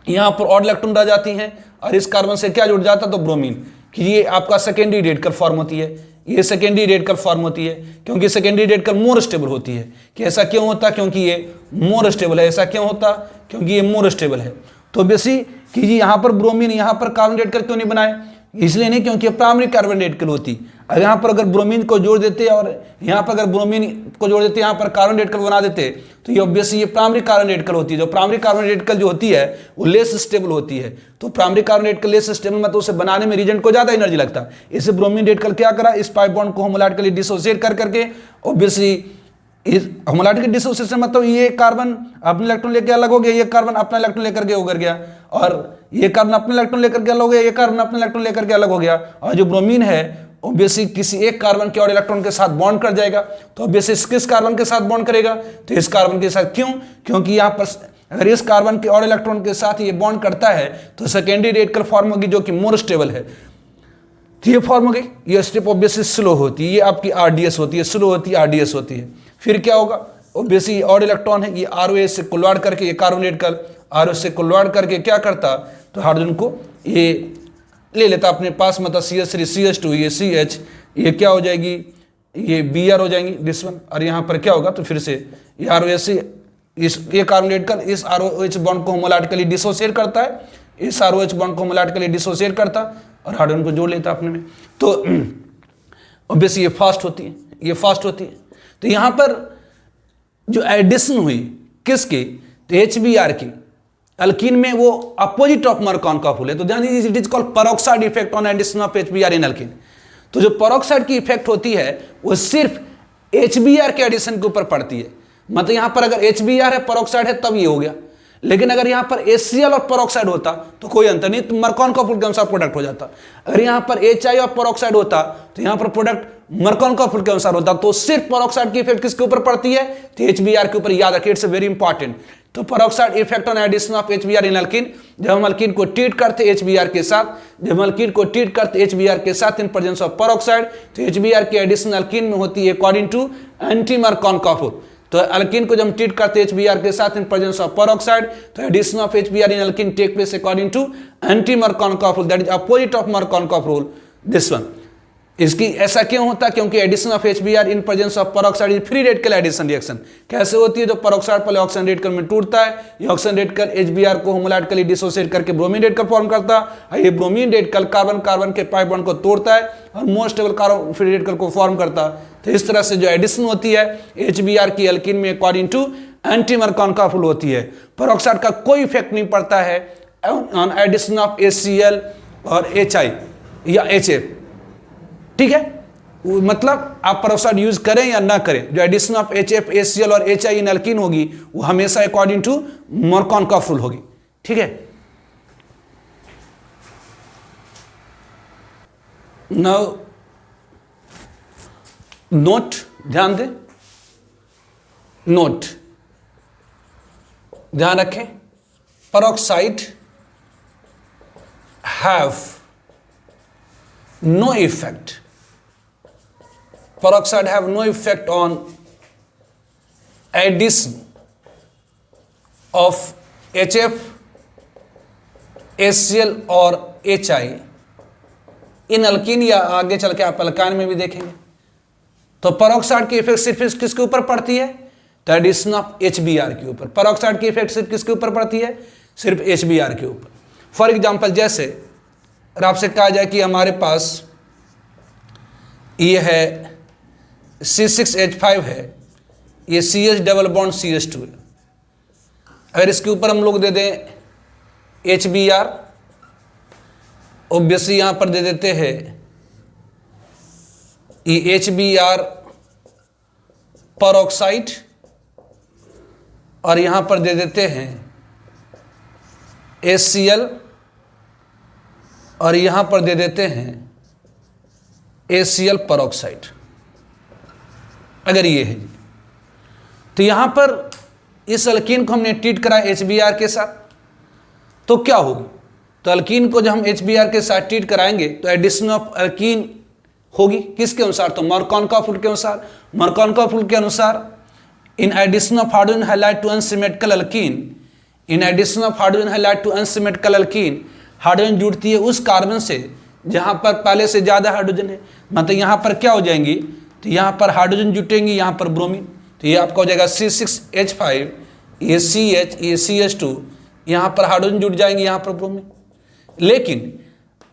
यहाँ पर और इलेक्ट्रॉन रह जाती हैं और इस कार्बन से क्या जुड़ जाता है, तो ब्रोमीन, कि ये आपका सेकेंडरी रेडिकल फॉर्म होती है, ये सेकेंडरी रेडिकल फॉर्म होती है, क्योंकि सेकेंडरी रेडिकल मोर स्टेबल होती है। कि ऐसा क्यों होता, क्योंकि ये मोर स्टेबल है। ऐसा क्यों होता, क्योंकि ये मोर स्टेबल है। तो बेसी कि जी यहाँ पर ब्रोमीन, यहाँ पर कार्बन रेडिकल क्यों नहीं बनाए, इसलिए नहीं क्योंकि प्राइमरी कार्बन रेडिकल होती। अगर यहाँ पर अगर ब्रोमीन को जोड़ देते और यहाँ पर अगर ब्रोमीन को जोड़ देते, यहाँ पर कार्बन रेडिकल बना देते, तो ये ऑब्वियसली ये प्राइमरी कार्बन रेडिकल होती है। जो प्राइमरी कार्बन रेडिकल जो होती है वो लेस स्टेबल होती है। तो primary carbon radical less stable मतलब उसे बनाने में रिएजेंट को ज्यादा एनर्जी लगता है। इसे ब्रोमीन रेडिकल क्या करा, इस पाई बॉन्ड को होमोलाइटिकली डिसोसिएट कर करके, ऑब्वियसली होमोलाइटिकल डिसोसिएशन मतलब ये कार्बन अपने इलेक्ट्रॉन लेकर अलग हो गया, ये कार्बन अपना इलेक्ट्रॉन लेकर के उगर गया, और ये कार्बन अपने इलेक्ट्रॉन लेकर के अलग हो गया, ये कार्बन अपने इलेक्ट्रॉन लेकर के अलग हो गया। और जो ब्रोमीन है ऑब्वियसली किसी एक कार्बन के और इलेक्ट्रॉन के साथ बॉन्ड कर जाएगा। तो ऑब्वियसली किस कार्बन के साथ बॉन्ड करेगा, तो इस कार्बन के साथ। क्यों, क्योंकि यहाँ पर अगर इस कार्बन के और इलेक्ट्रॉन के साथ ये बॉन्ड करता है तो सेकेंडरी रेडिकल फॉर्म होगी जो कि मोर स्टेबल है। तो ये फॉर्म हो गई, ये स्टेप ऑब्वियसली स्लो होती है, ये आपकी आरडीएस होती है, स्लो होती है, आरडीएस होती है। फिर क्या होगा, ऑब्वियसली और इलेक्ट्रॉन है, ये आरओएच से कोलवाड़ करके, ये कार्बोनेट का आरओएच से कोलवाड़ करके क्या करता, तो हाइड्रोजन को ये ले लेता अपने पास, मतलब CH3 CH2 ये CH, ये क्या हो जाएगी, ये Br हो जाएंगी दिस वन, और यहाँ पर क्या होगा, तो फिर से ये आरओएच से इस ये कार्बोनेट कर इस आरओएच बॉन्ड को होमोलैटिकली डिसोसिएट करता है, इस आरओएच बॉन्ड को होमोलैटिकली डिसोसिएट करता और हाइड्रोजन को जोड़ लेता अपने में। तो ऑब्वियसली ये फास्ट होती है, ये फास्ट होती है। तो यहाँ पर जो एडिशन हुई किसकी, तो HBr की अल्कीन में, वो अपोजिट ऑफ मर्कॉन-कॉफुल है। तो ध्यान दीजिए, it is called peroxide effect on addition of HBr in alkene. तो जो पेरोक्साइड की इफेक्ट होती है वो सिर्फ HBr के एडिशन के ऊपर पड़ती है। मतलब यहाँ पर अगर HBr है, पेरोक्साइड है, तब ये हो गया। लेकिन अगर यहाँ पर HCl और पेरोक्साइड होता तो कोई अंतर नहीं, तो मर्कॉन-कॉफुल के अनुसार प्रोडक्ट हो जाता। अगर यहाँ पर HI और पेरोक्साइड होता तो यहाँ पर प्रोडक्ट मर्कॉन-कॉफुल के अनुसार होता। तो सिर्फ पेरोक्साइड की इफेक्ट किसके ऊपर पड़ती है, तो HBr के ऊपर। याद रखिए, इट्स वेरी इंपॉर्टेंट। तो peroxide effect on addition of HBr in alkene, जब हम अल्कीन को ट्रीट करते HBr के साथ, जब हम अल्कीन को ट्रीट करते HBr के साथ इन प्रेजेंस ऑफ पेरोक्साइड, तो HBr की एडिशन अल्कीन में होती है अकॉर्डिंग टू एंटी मर्कॉन-कॉफुल। तो अल्कीन को जब हम ट्रीट करते HBr के साथ इन प्रेजेंस ऑफ पेरोक्साइड, तो addition of HBr in alkene take place according to anti Markovnikov rule, that is opposite of Markovnikov rule, this one. इसकी ऐसा क्यों होता है, क्योंकि addition of HBr in presence of peroxide is free radical addition reaction. कैसे होती है, तो पेरोक्साइड पहले ऑक्सीजन रेडिकल में टूटता है, ये ऑक्सीजन रेडिकल HBr को होमोलैटिकली डिसोसिएट करके ब्रोमीन रेडिकल फॉर्म करता है। ये ब्रोमीन रेडिकल कार्बन कार्बन के पाई बॉन्ड को तोड़ता है और most stable carbon free radical को फॉर्म करता है। तो इस तरह से जो एडिशन होती है HBr की अल्कीन में अकॉर्डिंग टू एंटी मर्कॉन-कॉफुल होती है। पेरोक्साइड का कोई इफेक्ट नहीं पड़ता है ऑन एडिशन ऑफ HCl और HI या HF। ठीक है, मतलब आप पेरोक्साइड यूज करें या ना करें, जो एडिशन ऑफ HF, HCl और HI इन अल्कीन होगी वो हमेशा अकॉर्डिंग टू मर्कॉन-कॉफुल होगी। ठीक है, नाउ नोट, ध्यान दें, नोट ध्यान रखें, peroxide have no effect, peroxide have no effect on addition of HF, HCl और HI इन अल्कीन, या आगे चल के आप अल्काइन में भी देखेंगे। तो पेरोक्साइड की इफेक्ट सिर्फ किसके ऊपर पड़ती है, तो एडिशन ऑफ HBr के ऊपर। पेरोक्साइड की इफेक्ट सिर्फ किसके ऊपर पड़ती है, सिर्फ HBr के ऊपर। फॉर एग्जांपल, जैसे आपसे कहा जाए कि हमारे पास ये है C6H5 है, ये CH डबल बॉन्ड CH2 है। अगर इसके ऊपर हम लोग दे दें HBr, ऑब्वियसली यहां पर दे देते हैं ये HBr पेरोक्साइड, और यहां पर दे देते हैं HCl, और यहां पर दे देते हैं HCl पेरोक्साइड। अगर ये है, तो यहां पर इस अल्कीन को हमने ट्रीट करा HBr के साथ, तो क्या होगी, तो अल्कीन को जब हम HBr के साथ ट्रीट कराएंगे तो एडिशन ऑफ अल्कीन होगी किसके अनुसार, तो मर्कॉन-कॉफुल के अनुसार। मर्कॉन-कॉफुल के अनुसार in addition of hydrogen halide to unsymmetrical alkene, in addition of hydrogen halide to unsymmetrical alkene, hydrogen जुड़ती है उस कार्बन से जहां पर पहले से ज्यादा हाइड्रोजन है। मतलब यहां पर क्या हो जाएंगी, तो यहाँ पर हाइड्रोजन जुटेंगी, यहाँ पर ब्रोमीन, तो ये आपका हो जाएगा C6H5, ये CH, ये CH2, यहाँ पर हाइड्रोजन जुट जाएंगे, यहाँ पर ब्रोमीन। लेकिन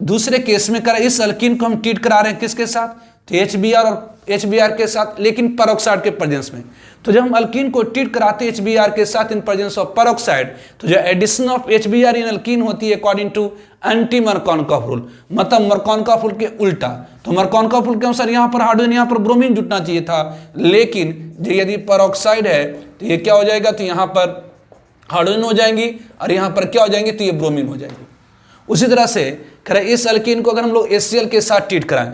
दूसरे केस में करा, इस अल्कीन को हम ट्रीट करा रहे हैं किसके साथ, तो HBr और HBr के साथ, लेकिन पेरोक्साइड के प्रेजेंस में। तो जब हम अल्कीन को ट्रीट कराते हैं HBr के साथ इन प्रेजेंस ऑफ पेरोक्साइड, तो जो addition of HBr in alkene होती है अकॉर्डिंग टू एंटी मर्कॉन-कॉफुल, मतलब मर्कॉन-कॉफुल के उल्टा। तो मर्कॉन-कॉफुल के अनुसार यहाँ पर हाइड्रोजन, यहाँ पर ब्रोमीन जुटना चाहिए था, लेकिन यदि पेरोक्साइड है तो ये क्या हो जाएगा, तो यहाँ पर हाइड्रोजन हो जाएंगी और यहाँ पर क्या हो जाएंगे, तो ये ब्रोमीन हो जाएंगे। उसी तरह से करें इस अल्कीन को अगर हम लोग HCl के साथ ट्रीट कराएं,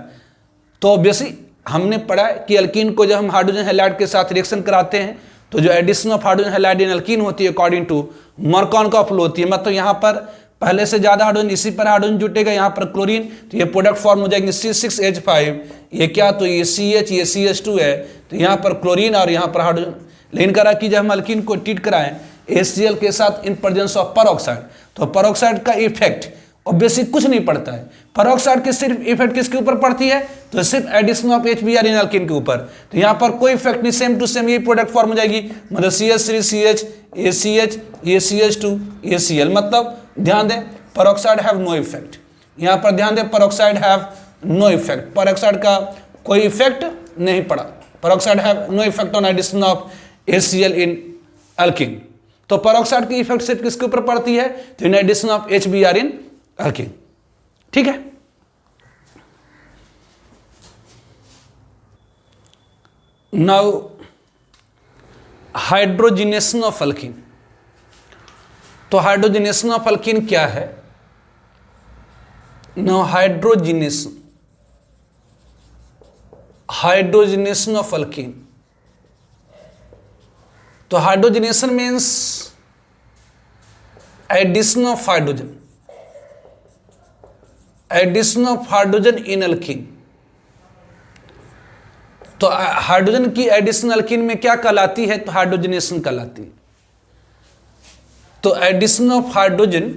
तो ऑब्वियसली हमने पढ़ा है कि अल्कीन को जब हम हाइड्रोजन हैलाइड के साथ रिएक्शन कराते हैं तो जो addition of hydrogen halide in alkene होती है अकॉर्डिंग टू मर्कॉन-कॉफुल होती है। मतलब यहाँ पर पहले से ज़्यादा हाइड्रोजन, इसी पर हाइड्रोजन जुटेगा, यहाँ पर क्लोरीन, तो ये प्रोडक्ट फॉर्म हो जाएंगे C6H5, ये क्या, तो ये CH, ये CH2 है, तो यहाँ पर क्लोरीन और यहाँ पर हाइड्रोजन। लेकिन करा कि जब हम अल्कीन को ट्रीट कराएं HCl के साथ इन प्रेजेंस ऑफ पेरोक्साइड, तो पेरोक्साइड का इफेक्ट ऑब्वियसली कुछ नहीं पड़ता है। पेरोक्साइड की सिर्फ इफेक्ट किसके ऊपर पड़ती है, तो सिर्फ addition of HBr in alkene के ऊपर, तो यहाँ पर कोई इफेक्ट नहीं, सेम टू सेम ये प्रोडक्ट फॉर्म हो जाएगी, मतलब CH3CH, ACH, ACH2, ACl। मतलब ध्यान दें पेरोक्साइड हैव नो इफेक्ट, यहाँ पर ध्यान दें peroxide have no effect, peroxide का कोई इफेक्ट नहीं पड़ा, peroxide have no effect on addition of HCl in alkene. तो पेरोक्साइड की इफेक्ट सिर्फ किसके ऊपर पड़ती है, तो in addition of HBr in alkene. ठीक है, नाउ हाइड्रोजिनेशन ऑफ अल्कीन। तो हाइड्रोजिनेशन ऑफ अल्कीन क्या है, नाउ हाइड्रोजिनेशन ऑफ अल्कीन। तो hydrogenation means addition of hydrogen, addition of hydrogen in alkene. तो हाइड्रोजन की एडिशन अल्कीन में क्या कहलाती है, तो हाइड्रोजिनेशन कहलाती है। तो addition of hydrogen,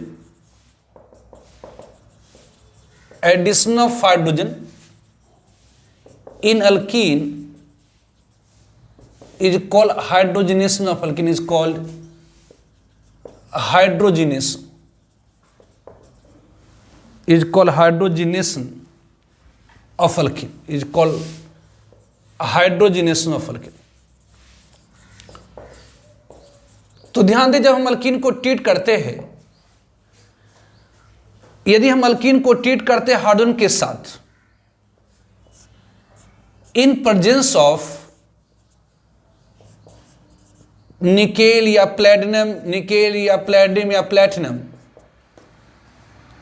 addition of hydrogen in alkene is called hydrogenation of alkene, is called hydrogenation, is called hydrogenation of alkene, is called hydrogenation of alkene। तो ध्यान दें, जब हम अल्कीन को ट्रीट करते हैं, यदि हम अल्कीन को ट्रीट करते हैं हाइड्रोजन के साथ इन प्रेजेंस ऑफ निकेल या प्लेटिनम, निकेल या प्लेटिनम या प्लेटिनम,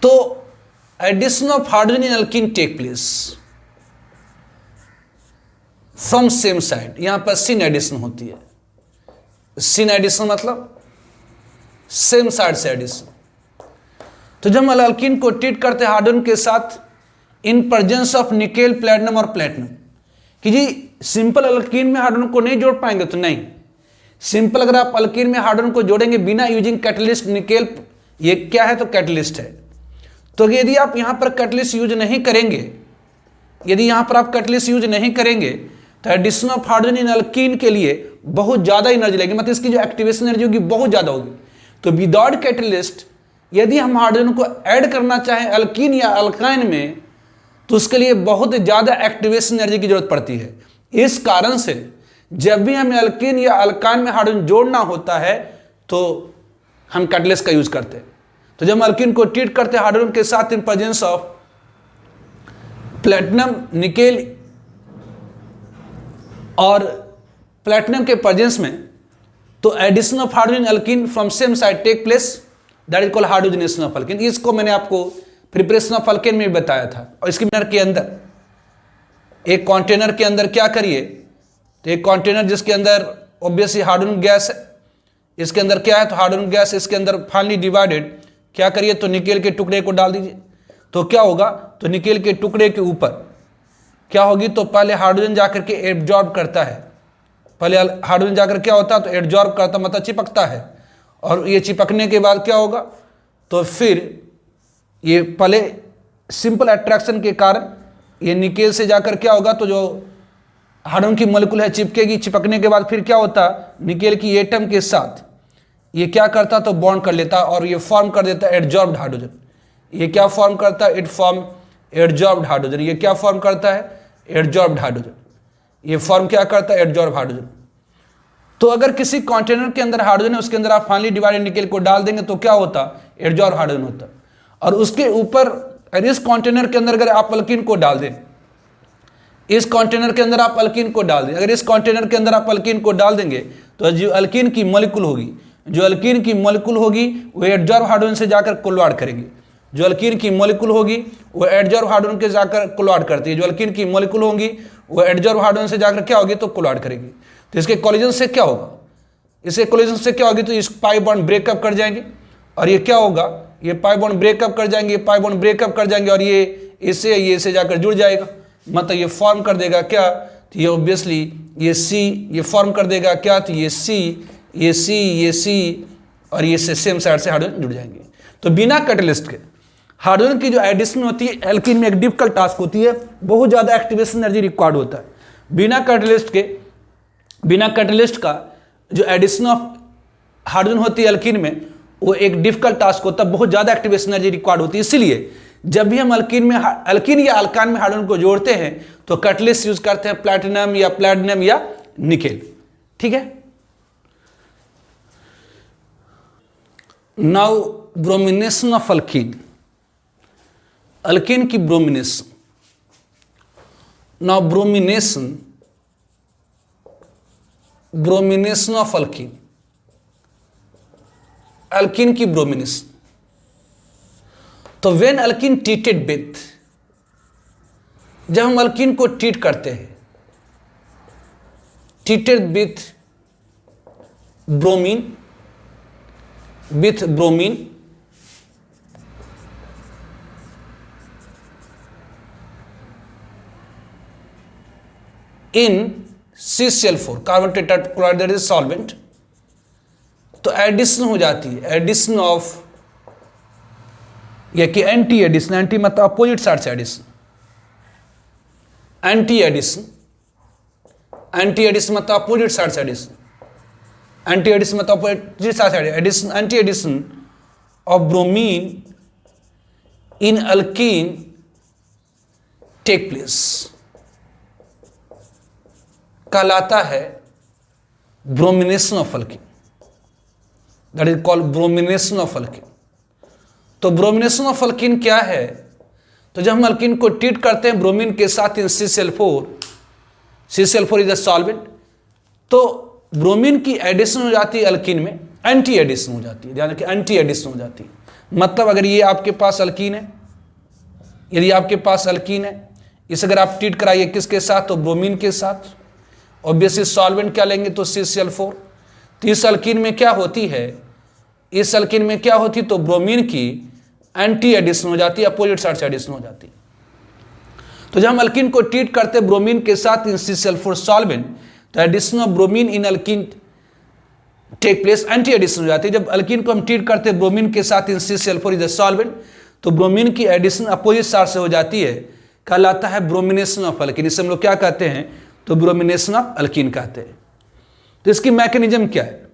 तो addition of hydrogen in alkene take place from same side. यहां पर सिन एडिशन होती है, सिन एडिशन मतलब सेम साइड से एडिशन। तो जब हम अल्कीन को ट्रीट करते हैं हाइड्रोजन के साथ in presence of nickel, platinum और प्लेटिनम, कि जी सिंपल अल्कीन में हाइड्रोजन को नहीं जोड़ पाएंगे, तो नहीं, सिंपल अगर आप अल्कीन में हाइड्रोजन को जोड़ेंगे बिना यूजिंग कैटलिस्ट, निकेल ये क्या है, तो कैटलिस्ट है। तो यदि आप यहां पर कैटलिस्ट यूज नहीं करेंगे, यदि यहां पर आप कैटलिस्ट यूज नहीं करेंगे, तो addition of hydrogen in alkene के लिए बहुत ज्यादा एनर्जी लगेगी, मतलब इसकी जो एक्टिवेशन एनर्जी होगी बहुत ज्यादा होगी। तो विदाउट कैटलिस्ट यदि हम हाइड्रोजन को ऐड करना चाहें अल्कीन या अल्काइन में, तो उसके लिए बहुत ज्यादा एक्टिवेशन एनर्जी की जरूरत पड़ती है। इस कारण से जब भी हमें अल्कीन या अल्काइन में हाइड्रोजन जोड़ना होता है तो हम कैटलिस्ट का यूज करते हैं। तो जब हम अल्कीन को ट्रीट करते हैं हाइड्रोजन के साथ in presence of platinum, nickel और प्लेटिनम के प्रेजेंस में, तो addition of hydrogen alkene from same side take place, that is called hydrogenation of alkene. इसको मैंने आपको प्रिपरेशन ऑफ अल्कीन में भी बताया था। और इसके कंटेनर के अंदर, एक कंटेनर के अंदर क्या करिए, तो एक कंटेनर जिसके अंदर ऑब्वियसली हाइड्रोजन गैस है, इसके अंदर क्या है, तो हाइड्रोजन गैस, इसके अंदर फाइनली डिवाइडेड क्या करिए, तो निकेल के टुकड़े को डाल दीजिए। तो क्या होगा, तो निकेल के टुकड़े के ऊपर क्या होगी, तो पहले हाइड्रोजन जाकर के एब्जॉर्ब करता है, पहले हाइड्रोजन जाकर क्या होता है, तो एब्जॉर्ब करता मतलब चिपकता है। और ये चिपकने के बाद क्या होगा, तो फिर ये पहले सिंपल अट्रैक्शन के कारण ये निकेल से जाकर क्या होगा, तो जो हाइड्रोजन की मॉलिक्यूल है चिपकेगी, चिपकने के बाद फिर क्या होता, निकेल की एटम के साथ ये क्या करता, तो बॉन्ड कर लेता और ये फॉर्म कर देता एडजॉर्ब्ड हाइड्रोजन। ये क्या फॉर्म करता है, इट फॉर्म एडजॉर्ब्ड हाइड्रोजन। ये क्या फॉर्म करता है, एडजॉर्ब्ड हाइड्रोजन। ये फॉर्म क्या करता है, एडजॉर्ब हाइड्रोजन। तो अगर किसी कंटेनर के अंदर हाइड्रोजन है, उसके अंदर आप फाइनली डिवाइडेड निकेल को डाल देंगे तो क्या होता, एडजॉर्ब हाइड्रोजन होता। और उसके ऊपर इस कंटेनर के अंदर अगर आप अल्कीन को डाल दें, इस कंटेनर के अंदर आप अल्कीन को डाल दें, अगर इस कंटेनर के अंदर आप अल्कीन को डाल देंगे, तो जो अल्कीन की मॉलिक्यूल होगी, जो अल्कीन की मॉलिक्यूल होगी वो एडजॉर्ब हाइड्रोजन से जाकर कोलॉइड करेगी। जो अल्कीन की मॉलिक्यूल होगी वो एडजॉर्ब हाइड्रोजन के जाकर कोलॉइड करती है। जो अल्कीन की मॉलिक्यूल होगी वो एडजॉर्ब हाइड्रोजन से जाकर क्या होगी, तो कोलॉइड करेगी। तो इसके कोलिजन से क्या होगा, इसके कोलिजन से क्या होगी, तो इस पाई बॉन्ड ब्रेकअप कर जाएंगे और ये क्या होगा, ये पाई बॉन्ड ब्रेकअप कर जाएंगे, ये पाई बॉन्ड ब्रेकअप कर जाएंगे और ये इससे जाकर जुड़ जाएगा, मतलब ये फॉर्म कर देगा क्या, तो ये ऑब्वियसली ये सी ये फॉर्म कर देगा क्या, तो ये सी और ये सेम साइड से हाइड्रोजन जुड़ जाएंगे। तो बिना कैटलिस्ट के हाइड्रोजन की जो एडिशन होती है एल्कीन में एक डिफिकल्ट टास्क होती है, बहुत ज़्यादा एक्टिवेशन एनर्जी रिक्वायर्ड होता है। बिना कैटलिस्ट का जो एडिशन ऑफ हाइड्रोजन होती है एल्कीन में, वो एक डिफिकल्ट टास्क होता है, बहुत ज़्यादा एक्टिवेशन एनर्जी रिक्वायर्ड होती है। इसलिए जब भी हम एल्कीन या अल्कान में हाइड्रोजन को जोड़ते हैं तो कैटलिस्ट यूज करते हैं प्लैटिनम या निकेल। ठीक है। Now bromination of alkene, alkene की bromination. Now bromination of alkene, alkene की ब्रोमिनेशन। तो व्हेन अल्कीन ट्रीटेड विथ, जब हम अल्कीन को ट्रीट करते हैं treated with bromine in CCl4 carbon tetrachloride that is solvent, तो एडिशन हो जाती है, एडिशन ऑफ या कि एंटी एडिशन, एंटी मतलब अपोजिट साइड से एडिशन, एंटी एडिशन मतलब अपोजिट साइड से एडिशन, एंटी एडिशन मतलब अपोजिट साइड से addition, anti addition of bromine in alkene take place, कहलाता है bromination of alkene, that is called bromination of alkene. तो bromination of alkene क्या है, तो जब हम अल्कीन को ट्रीट करते हैं ब्रोमीन के साथ in CCl4 is a solvent, तो ब्रोमीन की एडिशन हो जाती है अल्कीन में, एंटी एडिशन हो जाती है, ध्यान रखिए एंटी एडिशन हो जाती है। मतलब अगर ये आपके पास अल्कीन है, यदि आपके पास अल्कीन है, इस अगर आप ट्रीट कराइए किसके साथ, तो ब्रोमीन के साथ, ऑब्वियसली सॉल्वेंट क्या लेंगे, तो CCl4। तो इस अल्कीन में क्या होती है, इस अल्कीन में क्या होती, तो ब्रोमीन की एंटी एडिशन हो जाती है, अपोजिट साइड से एडिशन हो जाती है। तो जब हम अल्कीन को ट्रीट करते हैं ब्रोमीन के साथ इन CCl4 सॉल्वेंट, तो addition of bromine in alkene take place, anti addition हो जाती है। जब अल्कीन को हम ट्रीट करते हैं ब्रोमीन के साथ in CCl4 is a solvent, तो ब्रोमीन की एडिशन अपोजिट साइड से हो जाती है, कहलाता है ब्रोमिनेशन ऑफ अल्कीन। इसे हम लोग क्या कहते हैं, तो ब्रोमिनेशन ऑफ अल्कीन कहते हैं। तो इसकी मैकेनिज्म क्या है,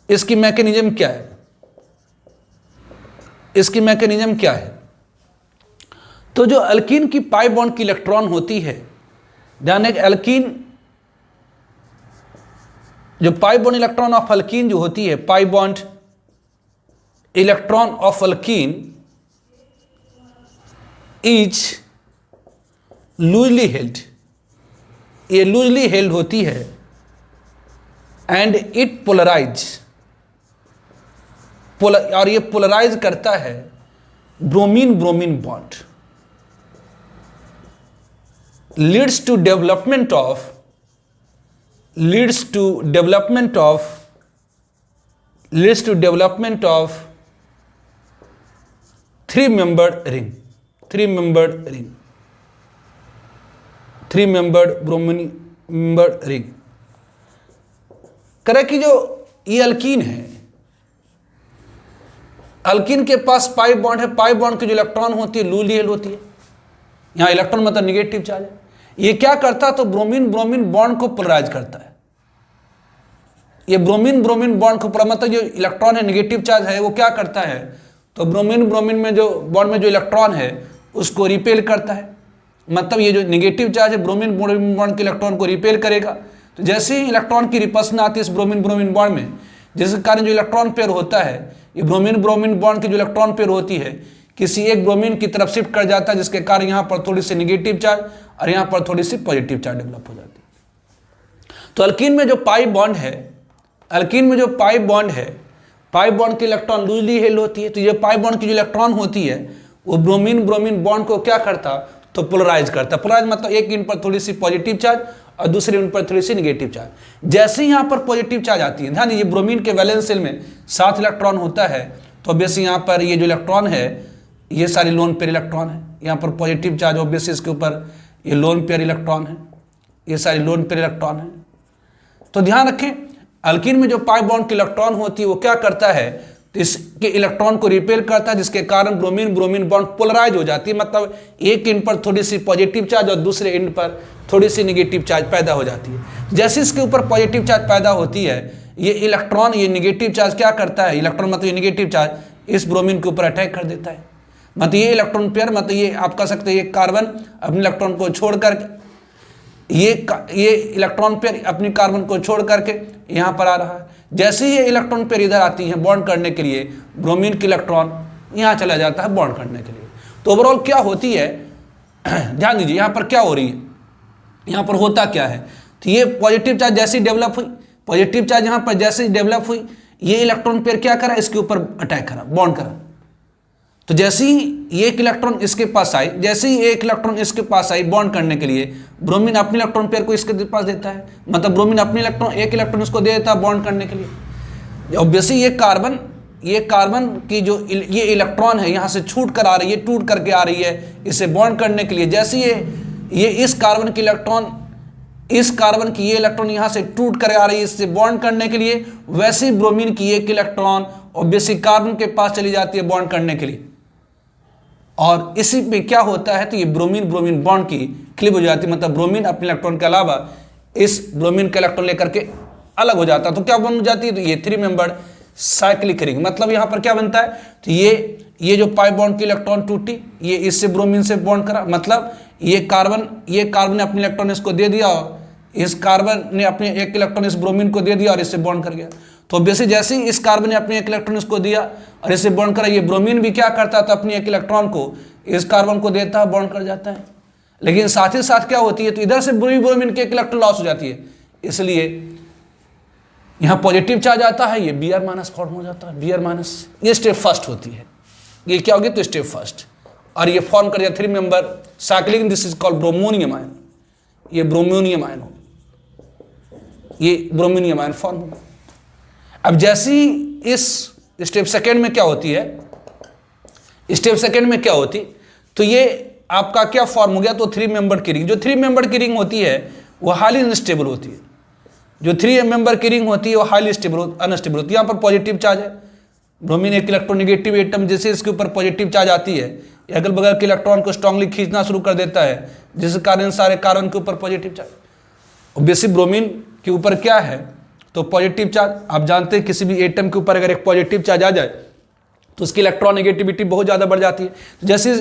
इसकी मैकेनिज्म क्या है, इसकी मैकेनिज्म क्या है, तो जो अल्कीन की पाई बॉन्ड की इलेक्ट्रॉन होती है, ध्यान है अल्कीन जो pi bond electron of alkyne जो होती है, पाई bond electron of alkene is loosely held, ये लूजली हेल्ड होती है एंड इट पोलराइज, और ये पोलराइज करता है bromine bond, leads to development of three membered ring. करें कि जो ये अल्कीन है, अल्कीन के पास पाई बॉन्ड है, पाई बॉन्ड की जो इलेक्ट्रॉन होती है लूजली हेल्ड होती है, यहां इलेक्ट्रॉन मतलब निगेटिव चार्ज है। ये क्या करता है, तो ब्रोमीन बॉन्ड को पोलराइज करता है। ये ब्रोमीन बॉन्ड को मतलब जो इलेक्ट्रॉन है निगेटिव चार्ज है, वो क्या करता है, तो ब्रोमीन में जो बॉन्ड में जो इलेक्ट्रॉन है उसको रिपेल करता है। मतलब ये जो निगेटिव चार्ज है ब्रोमीन बॉन्ड के इलेक्ट्रॉन को रिपेल करेगा। तो जैसे ही इलेक्ट्रॉन की रिपल्सन आती है इस ब्रोमीन बॉन्ड में, जिसके कारण जो इलेक्ट्रॉन पेयर होता है, ये ब्रोमीन बॉन्ड की जो इलेक्ट्रॉन पेयर होती है किसी एक ब्रोमीन की तरफ शिफ्ट कर जाता है, जिसके कारण यहाँ पर थोड़ी सी निगेटिव चार्ज और यहाँ पर थोड़ी सी पॉजिटिव चार्ज डेवलप हो जाती है। तो अल्कीन में जो पाई बॉन्ड है, पाई बॉन्ड की इलेक्ट्रॉन लूजली हेल्ड होती है। तो ये पाई बॉन्ड की जो इलेक्ट्रॉन होती है वो ब्रोमीन बॉन्ड को क्या करता, तो पोलराइज करता। पोलराइज मतलब एक एंड पर थोड़ी सी पॉजिटिव चार्ज और दूसरे यूनिट पर थोड़ी सी निगेटिव चार्ज। जैसे ही यहाँ पर पॉजिटिव चार्ज आती है, ध्यान दीजिए ब्रोमीन के वैलेंस शेल में 7 इलेक्ट्रॉन होता है, तो ऑब्वियसली यहाँ पर ये जो इलेक्ट्रॉन है ये सारे लोन पेयर इलेक्ट्रॉन है। यहाँ पर पॉजिटिव चार्ज ऑब्वियसली इसके ऊपर ये लोन पेयर इलेक्ट्रॉन है, ये सारे लोन पेयर इलेक्ट्रॉन है। तो ध्यान रखें अल्कीन में जो पाई बॉन्ड की इलेक्ट्रॉन होती है वो क्या करता है, तो इसके इलेक्ट्रॉन को रिपेल करता है, जिसके कारण ब्रोमीन ब्रोमीन बॉन्ड पोलराइज हो जाती है, मतलब एक एंड पर थोड़ी सी पॉजिटिव चार्ज और दूसरे एंड पर थोड़ी सी निगेटिव चार्ज पैदा हो जाती है। जैसे इसके ऊपर पॉजिटिव चार्ज पैदा होती है, ये इलेक्ट्रॉन ये निगेटिव चार्ज क्या करता है, इलेक्ट्रॉन मतलब ये निगेटिव चार्ज इस ब्रोमीन के ऊपर अटैक कर देता है। मतलब ये इलेक्ट्रॉन पेयर, मतलब ये आप कह सकते हैं ये कार्बन अपने इलेक्ट्रॉन को छोड़कर ये इलेक्ट्रॉन पेयर अपनी कार्बन को छोड़ करके यहाँ पर आ रहा है। जैसे ही ये इलेक्ट्रॉन पेयर इधर आती है बॉन्ड करने के लिए, ब्रोमीन की इलेक्ट्रॉन यहाँ चला जाता है बॉन्ड करने के लिए। तो ओवरऑल क्या होती है, ध्यान दीजिए यहाँ पर क्या हो रही है, यहाँ पर होता क्या है, तो ये पॉजिटिव चार्ज जैसे ही डेवलप हुई, पॉजिटिव चार्ज यहाँ पर जैसे ही डेवलप हुई, ये इलेक्ट्रॉन पेयर क्या करा, इसके ऊपर अटैक करा, बॉन्ड करा। तो जैसे ही एक इलेक्ट्रॉन इसके पास आई, जैसे ही एक इलेक्ट्रॉन इसके पास आई बॉन्ड करने के लिए, ब्रोमीन अपने इलेक्ट्रॉन पेयर को इसके पास देता है, मतलब ब्रोमीन अपने इलेक्ट्रॉन एक इलेक्ट्रॉन इसको दे देता है बॉन्ड करने के लिए। ऑब्वियसली ये कार्बन की जो ये इलेक्ट्रॉन है यहाँ से छूट कर आ रही है, टूट करके आ रही है इसे बॉन्ड करने के लिए। जैसे ये इस कार्बन की ये इलेक्ट्रॉन यहाँ से टूट कर आ रही है इससे बॉन्ड करने के लिए, वैसे ही ब्रोमीन की एक इलेक्ट्रॉन ऑब्वियसली कार्बन के पास चली जाती है बॉन्ड करने के लिए, और इसी पे क्या होता है, तो ये ब्रोमीन ब्रोमीन बॉन्ड की क्लिप हो जाती है, मतलब ब्रोमीन अपने इलेक्ट्रॉन के अलावा इस ब्रोमीन का इलेक्ट्रॉन लेकर के अलग हो जाता है। तो क्या बन जाती है, तो ये 3 मेंबर्ड साइक्लिक रिंग। मतलब यहाँ पर क्या बनता है, तो ये जो पाई बॉन्ड की इलेक्ट्रॉन टूटी, ये इससे ब्रोमीन से बॉन्ड करा, मतलब ये कार्बन ने अपने इलेक्ट्रॉन इसको दे दिया और इस कार्बन ने अपने एक इलेक्ट्रॉन इस ब्रोमीन को दे दिया और इससे बॉन्ड कर गया। तो बेसिक जैसे ही इस कार्बन ने अपने एक इलेक्ट्रॉन इसको दिया और इससे बॉन्ड करा, ये ब्रोमीन भी क्या करता था, अपनी एक इलेक्ट्रॉन को इस कार्बन को देता है, बॉन्ड कर जाता है। लेकिन साथ ही साथ क्या होती है, तो इधर से ब्रोमीन के एक इलेक्ट्रॉन लॉस हो जाती है, इसलिए यहाँ पॉजिटिव चार्ज आता है, ये Br माइनस फॉर्म हो जाता है, Br माइनस। ये स्टेप फर्स्ट होती है, ये क्या होगी, तो स्टेप फर्स्ट, और ये फॉर्म कर दिया 3 member cyclic, this is called bromonium ion. ये ब्रोमोनियम आयन हो, ये ब्रोमोनियम आयन फॉर्म होगा। अब जैसे ही इस स्टेप सेकेंड में क्या होती है, स्टेप सेकेंड में क्या होती, तो ये आपका क्या फॉर्म हो गया, तो 3 मेंबर की रिंग। जो 3 मेंबर की रिंग होती है वो हाईली अनस्टेबल होती है, जो 3 मेंबर की रिंग होती है वो हाईली अनस्टेबल होती है। यहाँ पर पॉजिटिव चार्ज है, ब्रोमीन एक इलेक्ट्रोनेगेटिव एटम, जैसे इसके ऊपर पॉजिटिव चार्ज आती है, अगल बगल के इलेक्ट्रॉन को स्ट्रांगली खींचना शुरू कर देता है, जिस कारण सारे कार्बन के ऊपर पॉजिटिव चार्ज। ऑब्वियसली ब्रोमीन के ऊपर क्या है, तो पॉजिटिव चार्ज। आप जानते हैं किसी भी एटम के ऊपर अगर एक पॉजिटिव चार्ज आ जाए तो उसकी इलेक्ट्रॉन नेगेटिविटी बहुत ज़्यादा बढ़ जाती है। जैसे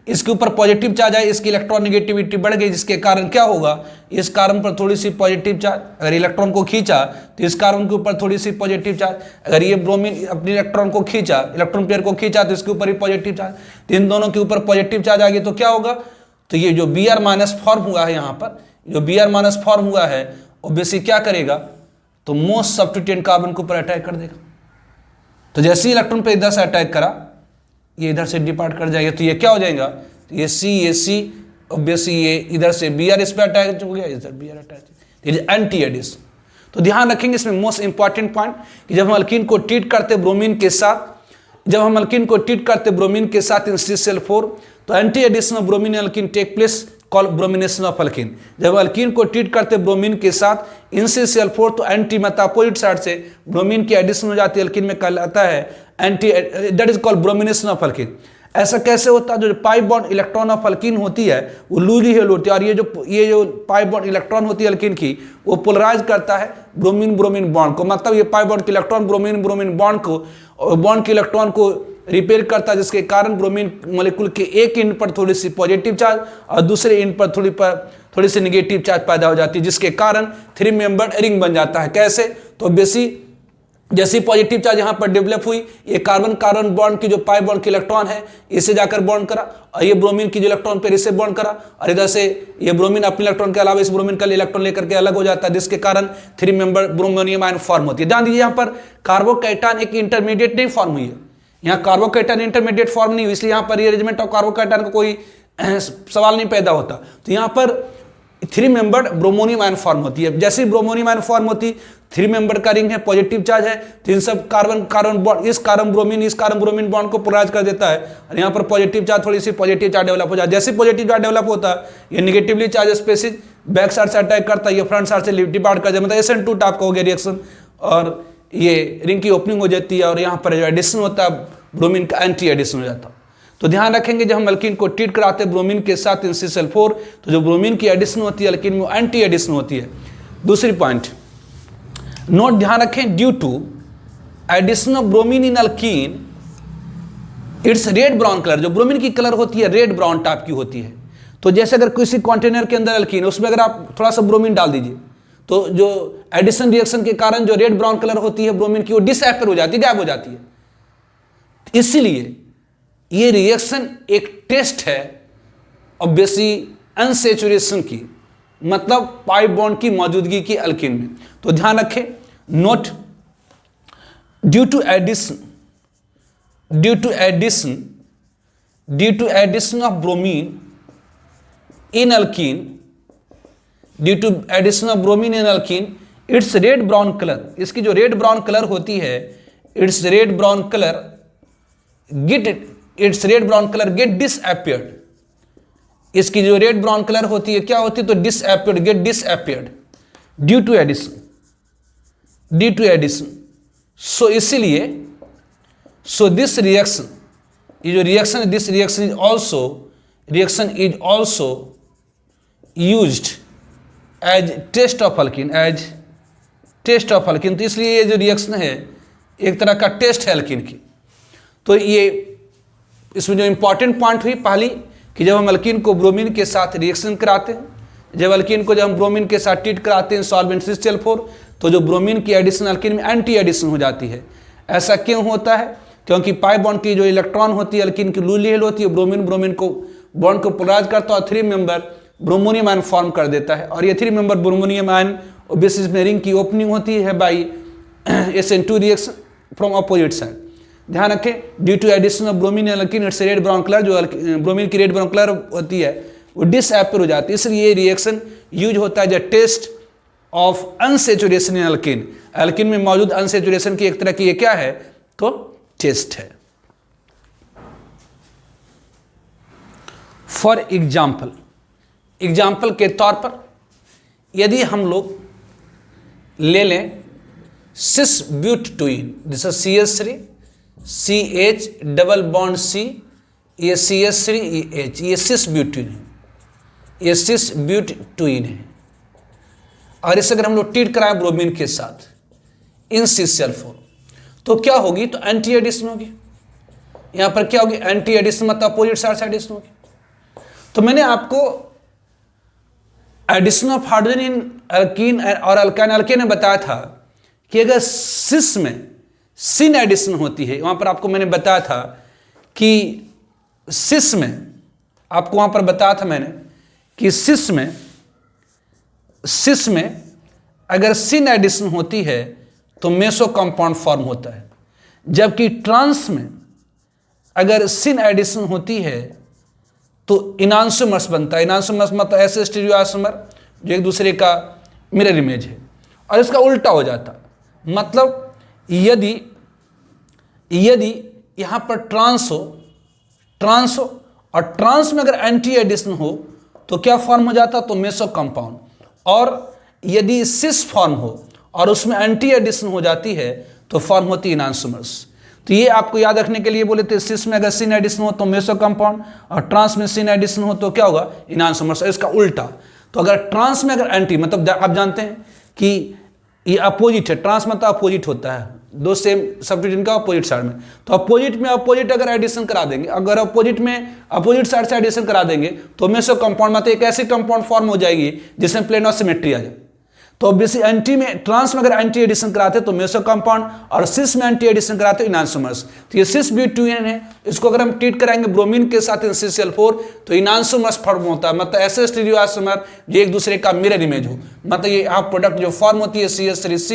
इसके ऊपर पॉजिटिव चार्ज आए, इसकी इलेक्ट्रॉन नेगेटिविटी बढ़ गई, जिसके कारण क्या होगा, इस कार्बन पर थोड़ी सी पॉजिटिव चार्ज, अगर इलेक्ट्रॉन को खींचा तो इस कार्बन के ऊपर थोड़ी सी पॉजिटिव चार्ज, अगर ये ब्रोमीन अपने इलेक्ट्रॉन को खींचा, इलेक्ट्रॉन पेयर को खींचा तो इसके ऊपर ही पॉजिटिव चार्ज, तो इन दोनों के ऊपर पॉजिटिव चार्ज आ गई, तो क्या होगा, तो ये जो Br माइनस फॉर्म हुआ है, यहाँ पर जो Br माइनस फॉर्म हुआ है ऑब्वियसली क्या करेगा, तो मोस्ट सब्स्टिट्यूएंट कार्बन के ऊपर अटैक कर देगा। तो जैसे ही इलेक्ट्रॉन पे इधर से अटैक करा, ये इधर से डिपार्ट कर जाएगा, तो ये क्या हो जाएगा, ये C ऑब्वियसली ये इधर से Br इस पर अटैच हो गया, इधर Br अटैच, एंटी एडिशन। तो ध्यान रखेंगे इसमें मोस्ट इंपॉर्टेंट पॉइंट कि जब हम अल्कीन को ट्रीट करते ब्रोमीन के साथ, जब हम अल्कीन को ट्रीट करते ब्रोमीन के साथ इन CCl4, तो anti addition of bromine alkene take place call bromination of alkene. जब अल्कीन को ट्रीट करते ब्रोमीन के साथ इन CCl4, तो एंटी मतलब अपोजिट साइड से ब्रोमीन की एडिशन हो जाती है, अल्कीन में कहलाता है anti, that is called bromination of alkene. ऐसा कैसे होता है, जो pi bond electron of alkene होती है वो लूजली हेल्ड होती है, और ये जो पाई बॉन्ड इलेक्ट्रॉन होती है अल्कीन की, वो पोलराइज करता है ब्रोमीन ब्रोमीन बॉन्ड को, मतलब ये पाई बॉन्ड के इलेक्ट्रॉन ब्रोमीन ब्रोमीन बॉन्ड के इलेक्ट्रॉन को रिपेयर करता है, जिसके कारण ब्रोमीन मॉलिक्यूल के एक एंड पर थोड़ी सी पॉजिटिव चार्ज और दूसरे एंड पर थोड़ी सी नेगेटिव चार्ज पैदा हो जाती है, जिसके कारण 3 मेंबर्ड रिंग बन जाता है। कैसे, तो जैसी पॉजिटिव चार्ज यहाँ पर डेवलप हुई, ये कार्बन कार्बन बॉन्ड की जो पाई बॉन्ड की इलेक्ट्रॉन है इससे जाकर बॉन्ड करा, और ये ब्रोमीन की जो इलेक्ट्रॉन पेयर इससे बॉन्ड करा, और इधर से ये ब्रोमीन अपने इलेक्ट्रॉन के अलावा इस ब्रोमीन का इलेक्ट्रॉन लेकर के अलग हो जाता है, जिसके कारण 3 मेंबर ब्रोमोनियम आयन फॉर्म होती है। ध्यान दीजिए यहाँ पर कार्बोकैटायन एक इंटरमीडिएट नहीं फॉर्म हुई है, यहाँ कार्बोकैटायन इंटरमीडिएट फॉर्म नहीं हुई, इसलिए यहाँ पर रीअरेंजमेंट ऑफ कार्बोकैटायन का कोई सवाल नहीं पैदा होता। तो यहाँ पर 3 मेंबर्ड ब्रोमोनियम आयन फॉर्म होती है। जैसे ही ब्रोमोनियम आयन फॉर्म होती, 3 मेंबर्ड का रिंग है, पॉजिटिव चार्ज है, तो इन सब कार्बन बॉन्ड, इस कार्बन ब्रोमीन बॉन्ड को पोलराइज कर देता है, और यहाँ पर पॉजिटिव चार्ज, थोड़ी सी पॉजिटिव चार्ज डेवलप हो जाता है। जैसे पॉजिटिव चार्ज डेवलप होता है, ये negatively charge species back side से अटैक करता है, ये फ्रंट साइड से डिपार्ट कर जाता है, मतलब SN2 टाइप का हो गया रिएक्शन, और ये रिंग की ओपनिंग हो जाती है, और यहाँ पर जो एडिशन होता है ब्रोमीन का एंटी एडिशन हो जाता है। तो ध्यान रखेंगे, जब हम अल्कीन को ट्रीट कराते हैं ब्रोमीन के साथ NCCl4, तो जो ब्रोमीन की एडिशन होती है अल्कीन में एंटी एडिशन होती है। दूसरी पॉइंट नोट ध्यान रखें, due to addition of bromine in alkene it's red brown colour, जो ब्रोमीन की कलर होती है रेड ब्राउन टाइप की होती है। तो जैसे अगर किसी कंटेनर के अंदर अल्कीन है, उसमें अगर आप थोड़ा सा ब्रोमीन डाल दीजिए, तो जो एडिशन रिएक्शन के कारण जो रेड ब्राउन कलर होती है ब्रोमीन की, वो डिसअपियर हो जाती है, गायब हो जाती है। इसलिए ये रिएक्शन एक टेस्ट है ऑब्वियसली अनसेचुरेशन की, मतलब पाई बॉन्ड की मौजूदगी की अल्कीन में। तो ध्यान रखें, note due to addition of bromine in alkene, due to addition of bromine in alkene it's red brown colour, इसकी जो रेड ब्राउन कलर होती है, it's red brown colour get disappeared, इसकी जो रेड ब्राउन कलर होती है क्या होती है, तो disappeared, get disappeared due to addition. So इसीलिए दिस रिएक्शन, ये जो रिएक्शन है, this reaction is also used as test of alkene, तो इसलिए ये जो रिएक्शन है एक तरह का टेस्ट है अल्कीन की। तो ये इसमें जो इंपॉर्टेंट पॉइंट हुई पहली, कि जब हम अल्कीन को ब्रोमीन के साथ रिएक्शन कराते हैं, जब हम ब्रोमीन के साथ ट्रीट कराते हैं सॉल्वेंट NCCl4, तो जो ब्रोमीन की एडिशन अल्कीन में एंटी एडिशन हो जाती है। ऐसा क्यों होता है? क्योंकि पाई बॉन्ड की जो इलेक्ट्रॉन होती है अल्कीन की लूली हेल होती है, ब्रोमीन को बॉन्ड को पोलराइज करता है और 3 मेंबर ब्रोमोनियम आयन फॉर्म कर देता है, और ये 3 मेंबर ब्रोमोनियम आयन बेसिस में रिंग की ओपनिंग होती है by SN2 reaction from opposite side. ध्यान रखें, due to addition of bromine in alkene it's red brown colour, जो ब्रोमीन की रेड ब्राउन कलर होती है वो डिसअपियर हो जाती है, इसलिए ये रिएक्शन यूज होता है जो test of unsaturation in alkene. Alkene में मौजूद अनसेचुरेशन की एक तरह की ये क्या है, तो टेस्ट है। फॉर एग्जाम्पल के तौर पर यदि हम लोग ले लें cis butene, this is CH3 CH double bond C, ये CH3 H, ये सिस ब्यूटीन है, ये सिस ब्यूट ट्विन है, और इसे अगर हम लोग ट्रीट कराएं ब्रोमीन के साथ NCCl4, तो क्या होगी, तो एंटी एडिशन होगी। यहां पर क्या होगी, एंटी एडिशन, मतलब अपोजिट साइड से एडिशन होगी। तो मैंने आपको addition of hydrogen in alkene और अल्केन में बताया था कि अगर सिस में सिन एडिशन होती है, वहां पर आपको मैंने बताया था कि सिस में, आपको वहां पर बताया था मैंने कि सिस में अगर सिन एडिशन होती है तो मेसो कंपाउंड फॉर्म होता है, जबकि ट्रांस में अगर सिन एडिशन होती है तो इनांसोमर्स बनता है। इनांसोमर्स मतलब ऐसे स्टीरियोआइसोमर जो एक दूसरे का मिरर इमेज है, और इसका उल्टा हो जाता, मतलब यदि यहां पर ट्रांस हो और ट्रांस में अगर एंटी एडिशन हो तो क्या फॉर्म हो जाता, तो मेसो कंपाउंड, और यदि सिस फॉर्म हो और उसमें एंटी एडिशन हो जाती है तो फॉर्म होती है इनांसोमर्स। तो ये आपको याद रखने के लिए बोले थे, सिस में अगर सिन एडिशन हो तो मेसो कंपाउंड, और ट्रांस में सिन एडिशन हो तो क्या होगा, इनांसोमर्स, इसका उल्टा। तो अगर ट्रांस में अगर एंटी, मतलब आप जानते हैं कि ये अपोजिट है, ट्रांस मतलब अपोजिट होता है, दो सेम सब्स्टिट्यूएंट का अपोजिट साइड में, तो अपोजिट में अपोजिट अगर एडिशन करा देंगे, अगर अपोजिट में अपोजिट साइड से एडिशन करा देंगे तो मेसो कंपाउंड मतलब एक ऐसी कंपाउंड फॉर्म हो जाएगी जिसमें प्लेन ऑफ सिमेट्री आ जाए। तो ऑब्वियसली एंटी में, ट्रांस में अगर एंटी एडिशन कराते तो मेसो कंपाउंड, और सिस में एंटी एडिशन कराते तो इनांसोमर्स। तो ये सिस ब्यूटेन है, इसको अगर हम ट्रीट कराएंगे ब्रोमीन के साथ NCCl4 तो इनांसोमर्स फॉर्म होता है, मतलब ऐसे स्टीरियोआइसोमर जो एक दूसरे का मिरर इमेज हो, मतलब ये आप प्रोडक्ट जो फॉर्म होती है CH3C,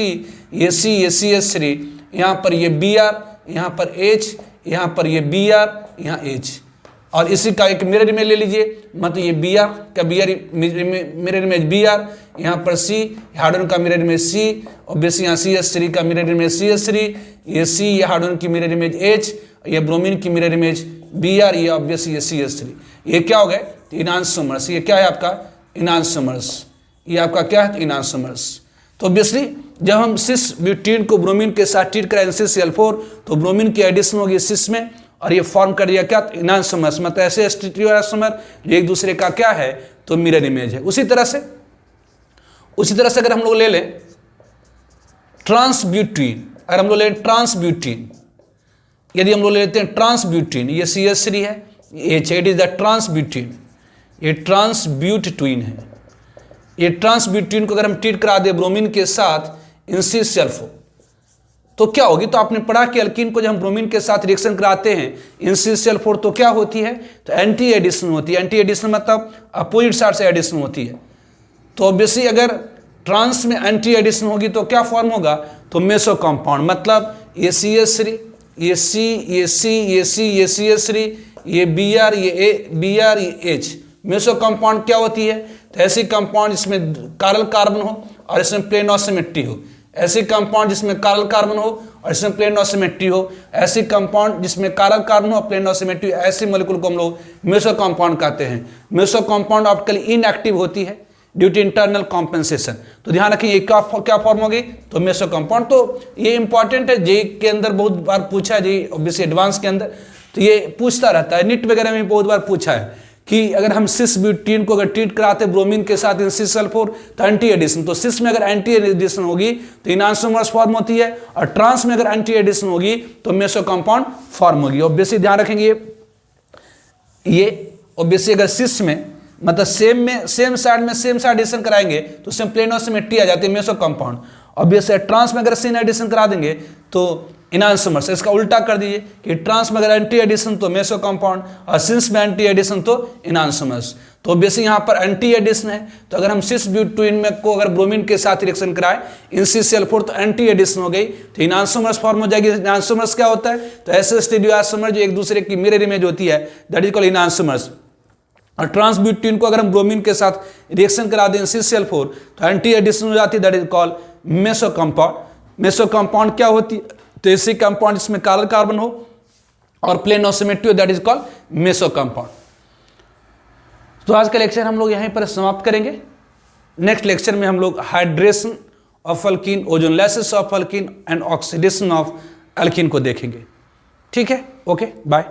ये C, ये CH3, यहाँ पर ये Br, यहाँ पर H, यहाँ पर ये Br, यहाँ H, और इसी का एक मिरर इमेज ले लीजिए, मतलब ये बी आर का मिरर इमेज बी आर, यहाँ पर सी हाइड्रोजन का मिरर इमेज सी, ऑब्वियसली यहाँ CH3 का मिरर इमेज CH3, ये सी ये हाइड्रोजन की मिरर इमेज H, ये ब्रोमीन की मिरर इमेज बी आर, ये ऑब्वियसली ये CH3। ये क्या हो गए? इनांसोमर्स। ये क्या है आपका? इनांसोमर्स। ये आपका क्या है? इनांसोमर्स। तो ऑब्वियसली जब हम सिस ब्यूटीन को ब्रोमीन के साथ ट्रीट कराएं CsCl4, तो ब्रोमीन की एडिशन होगी सिस में और ये फॉर्म कर दिया क्या? इनांसोमर्स, मतलब ऐसे स्टीरियोआइसोमर जो एक दूसरे का क्या है? तो मिरर इमेज है। उसी तरह से अगर हम लोग ले लें ट्रांसब्यूटीन, अगर हम लोग ले लें ट्रांसब्यूटीन, यदि हम लोग ले लेते हैं ट्रांसब्यूटीन, ये CH3 है, H, इट इज द ट्रांसब्यूटीन, ये ट्रांसब्यूटीन है। ये ट्रांसब्यूटीन को अगर हम ट्रीट करा दे ब्रोमीन के साथ CsCl4, तो क्या होगी? तो आपने पढ़ा कि अल्कीन को जब हम ब्रोमीन के साथ रिएक्शन कराते हैं CsCl4 तो क्या होती है? तो एंटी एडिशन होती है। एंटी एडिशन मतलब अपोजिट साइड से एडिशन होती है। तो ऑब्वियसली अगर ट्रांस में एंटी एडिशन होगी तो क्या फॉर्म होगा? तो मेसो कंपाउंड, मतलब ये CH3, ये C, ये C, ये C, ये CH3, ये Br, ये Br, ये H। मेसो कंपाउंड क्या होती है? तो ऐसी कंपाउंड जिसमें कारल कार्बन हो और इसमें प्लेन ऑफ सिमेट्री हो, ऐसी कंपाउंड जिसमें कारल कार्बन हो और इसमें प्लेन ऑफ सिमेट्री हो, ऐसी कंपाउंड जिसमें कारल कार्बन हो और प्लेन ऑफ सिमेट्री, ऐसे मॉलिक्यूल को हम लोग मेसो कंपाउंड कहते हैं। मेसो कंपाउंड ऑप्टिकली इनएक्टिव होती है ड्यू टू इंटरनल कॉम्पेंसेशन। तो ध्यान रखिए ये क्या फॉर्म होगी? तो मेसो कंपाउंड। तो ये इंपॉर्टेंट है, जे के अंदर बहुत बार पूछा है, जे ऑब्वियसली एडवांस के अंदर तो ये पूछता रहता है, नीट वगैरह में बहुत बार पूछा है कि अगर हम सिस ब्यूटीन को अगर ट्रीट कराते ब्रोमीन के साथ CsCl4 तो एंटी एडिशन, तो सिस में अगर एंटी एडिशन होगी तो इनांसोमर्स फॉर्म होती है और ट्रांस में अगर एंटी एडिशन होगी तो मेसो कंपाउंड फॉर्म होगी। ऑब्वियसली ध्यान रखेंगे ये ऑब्वियसली अगर सिस में मतलब सेम साइड एडिशन कराएंगे तो उसमें प्लेन ऑफ सिमेट्री आ जाती है, मेसो कंपाउंड। ऑब्वियसली ट्रांस में अगर सिन एडिशन करा देंगे तो इनांसोमर्स। इसका उल्टा कर दीजिए कि ट्रांस में अगर एंटी एडिशन तो मेसो कंपाउंड और सिंस में एंटी एडिशन तो इनांसोमर्स। तो ऑब्वियसली यहाँ पर एंटी एडिशन है, तो अगर हम सिस ब्यूटीन में को अगर ब्रोमीन के साथ रिएक्शन कराएं CsCl4 तो एंटी एडिशन हो गई तो इनांसोमर्स फॉर्म हो जाएगी। इनांसोमर्स क्या होता है? तो ऐसे स्टीरियोआइसोमर जो एक दूसरे की मिरर इमेज होती है, दैट इज कॉल्ड इनांसोमर्स। और ट्रांसब्यूटीन को अगर हम ब्रोमीन के साथ रिएक्शन करा दें CsCl4 तो एंटी एडिशन हो जाती है, that is called meso compound. Meso compound क्या होती है? तो ऐसी कंपाउंड जिसमें कारल कार्बन हो और प्लेन ऑफ सिमेट्री हो, that is called meso compound. तो आज का लेक्चर हम लोग यहीं पर समाप्त करेंगे। नेक्स्ट लेक्चर में हम लोग hydration of alkene, ozonolysis of alkene and oxidation of alkene को देखेंगे। ठीक है, ओके, बाय।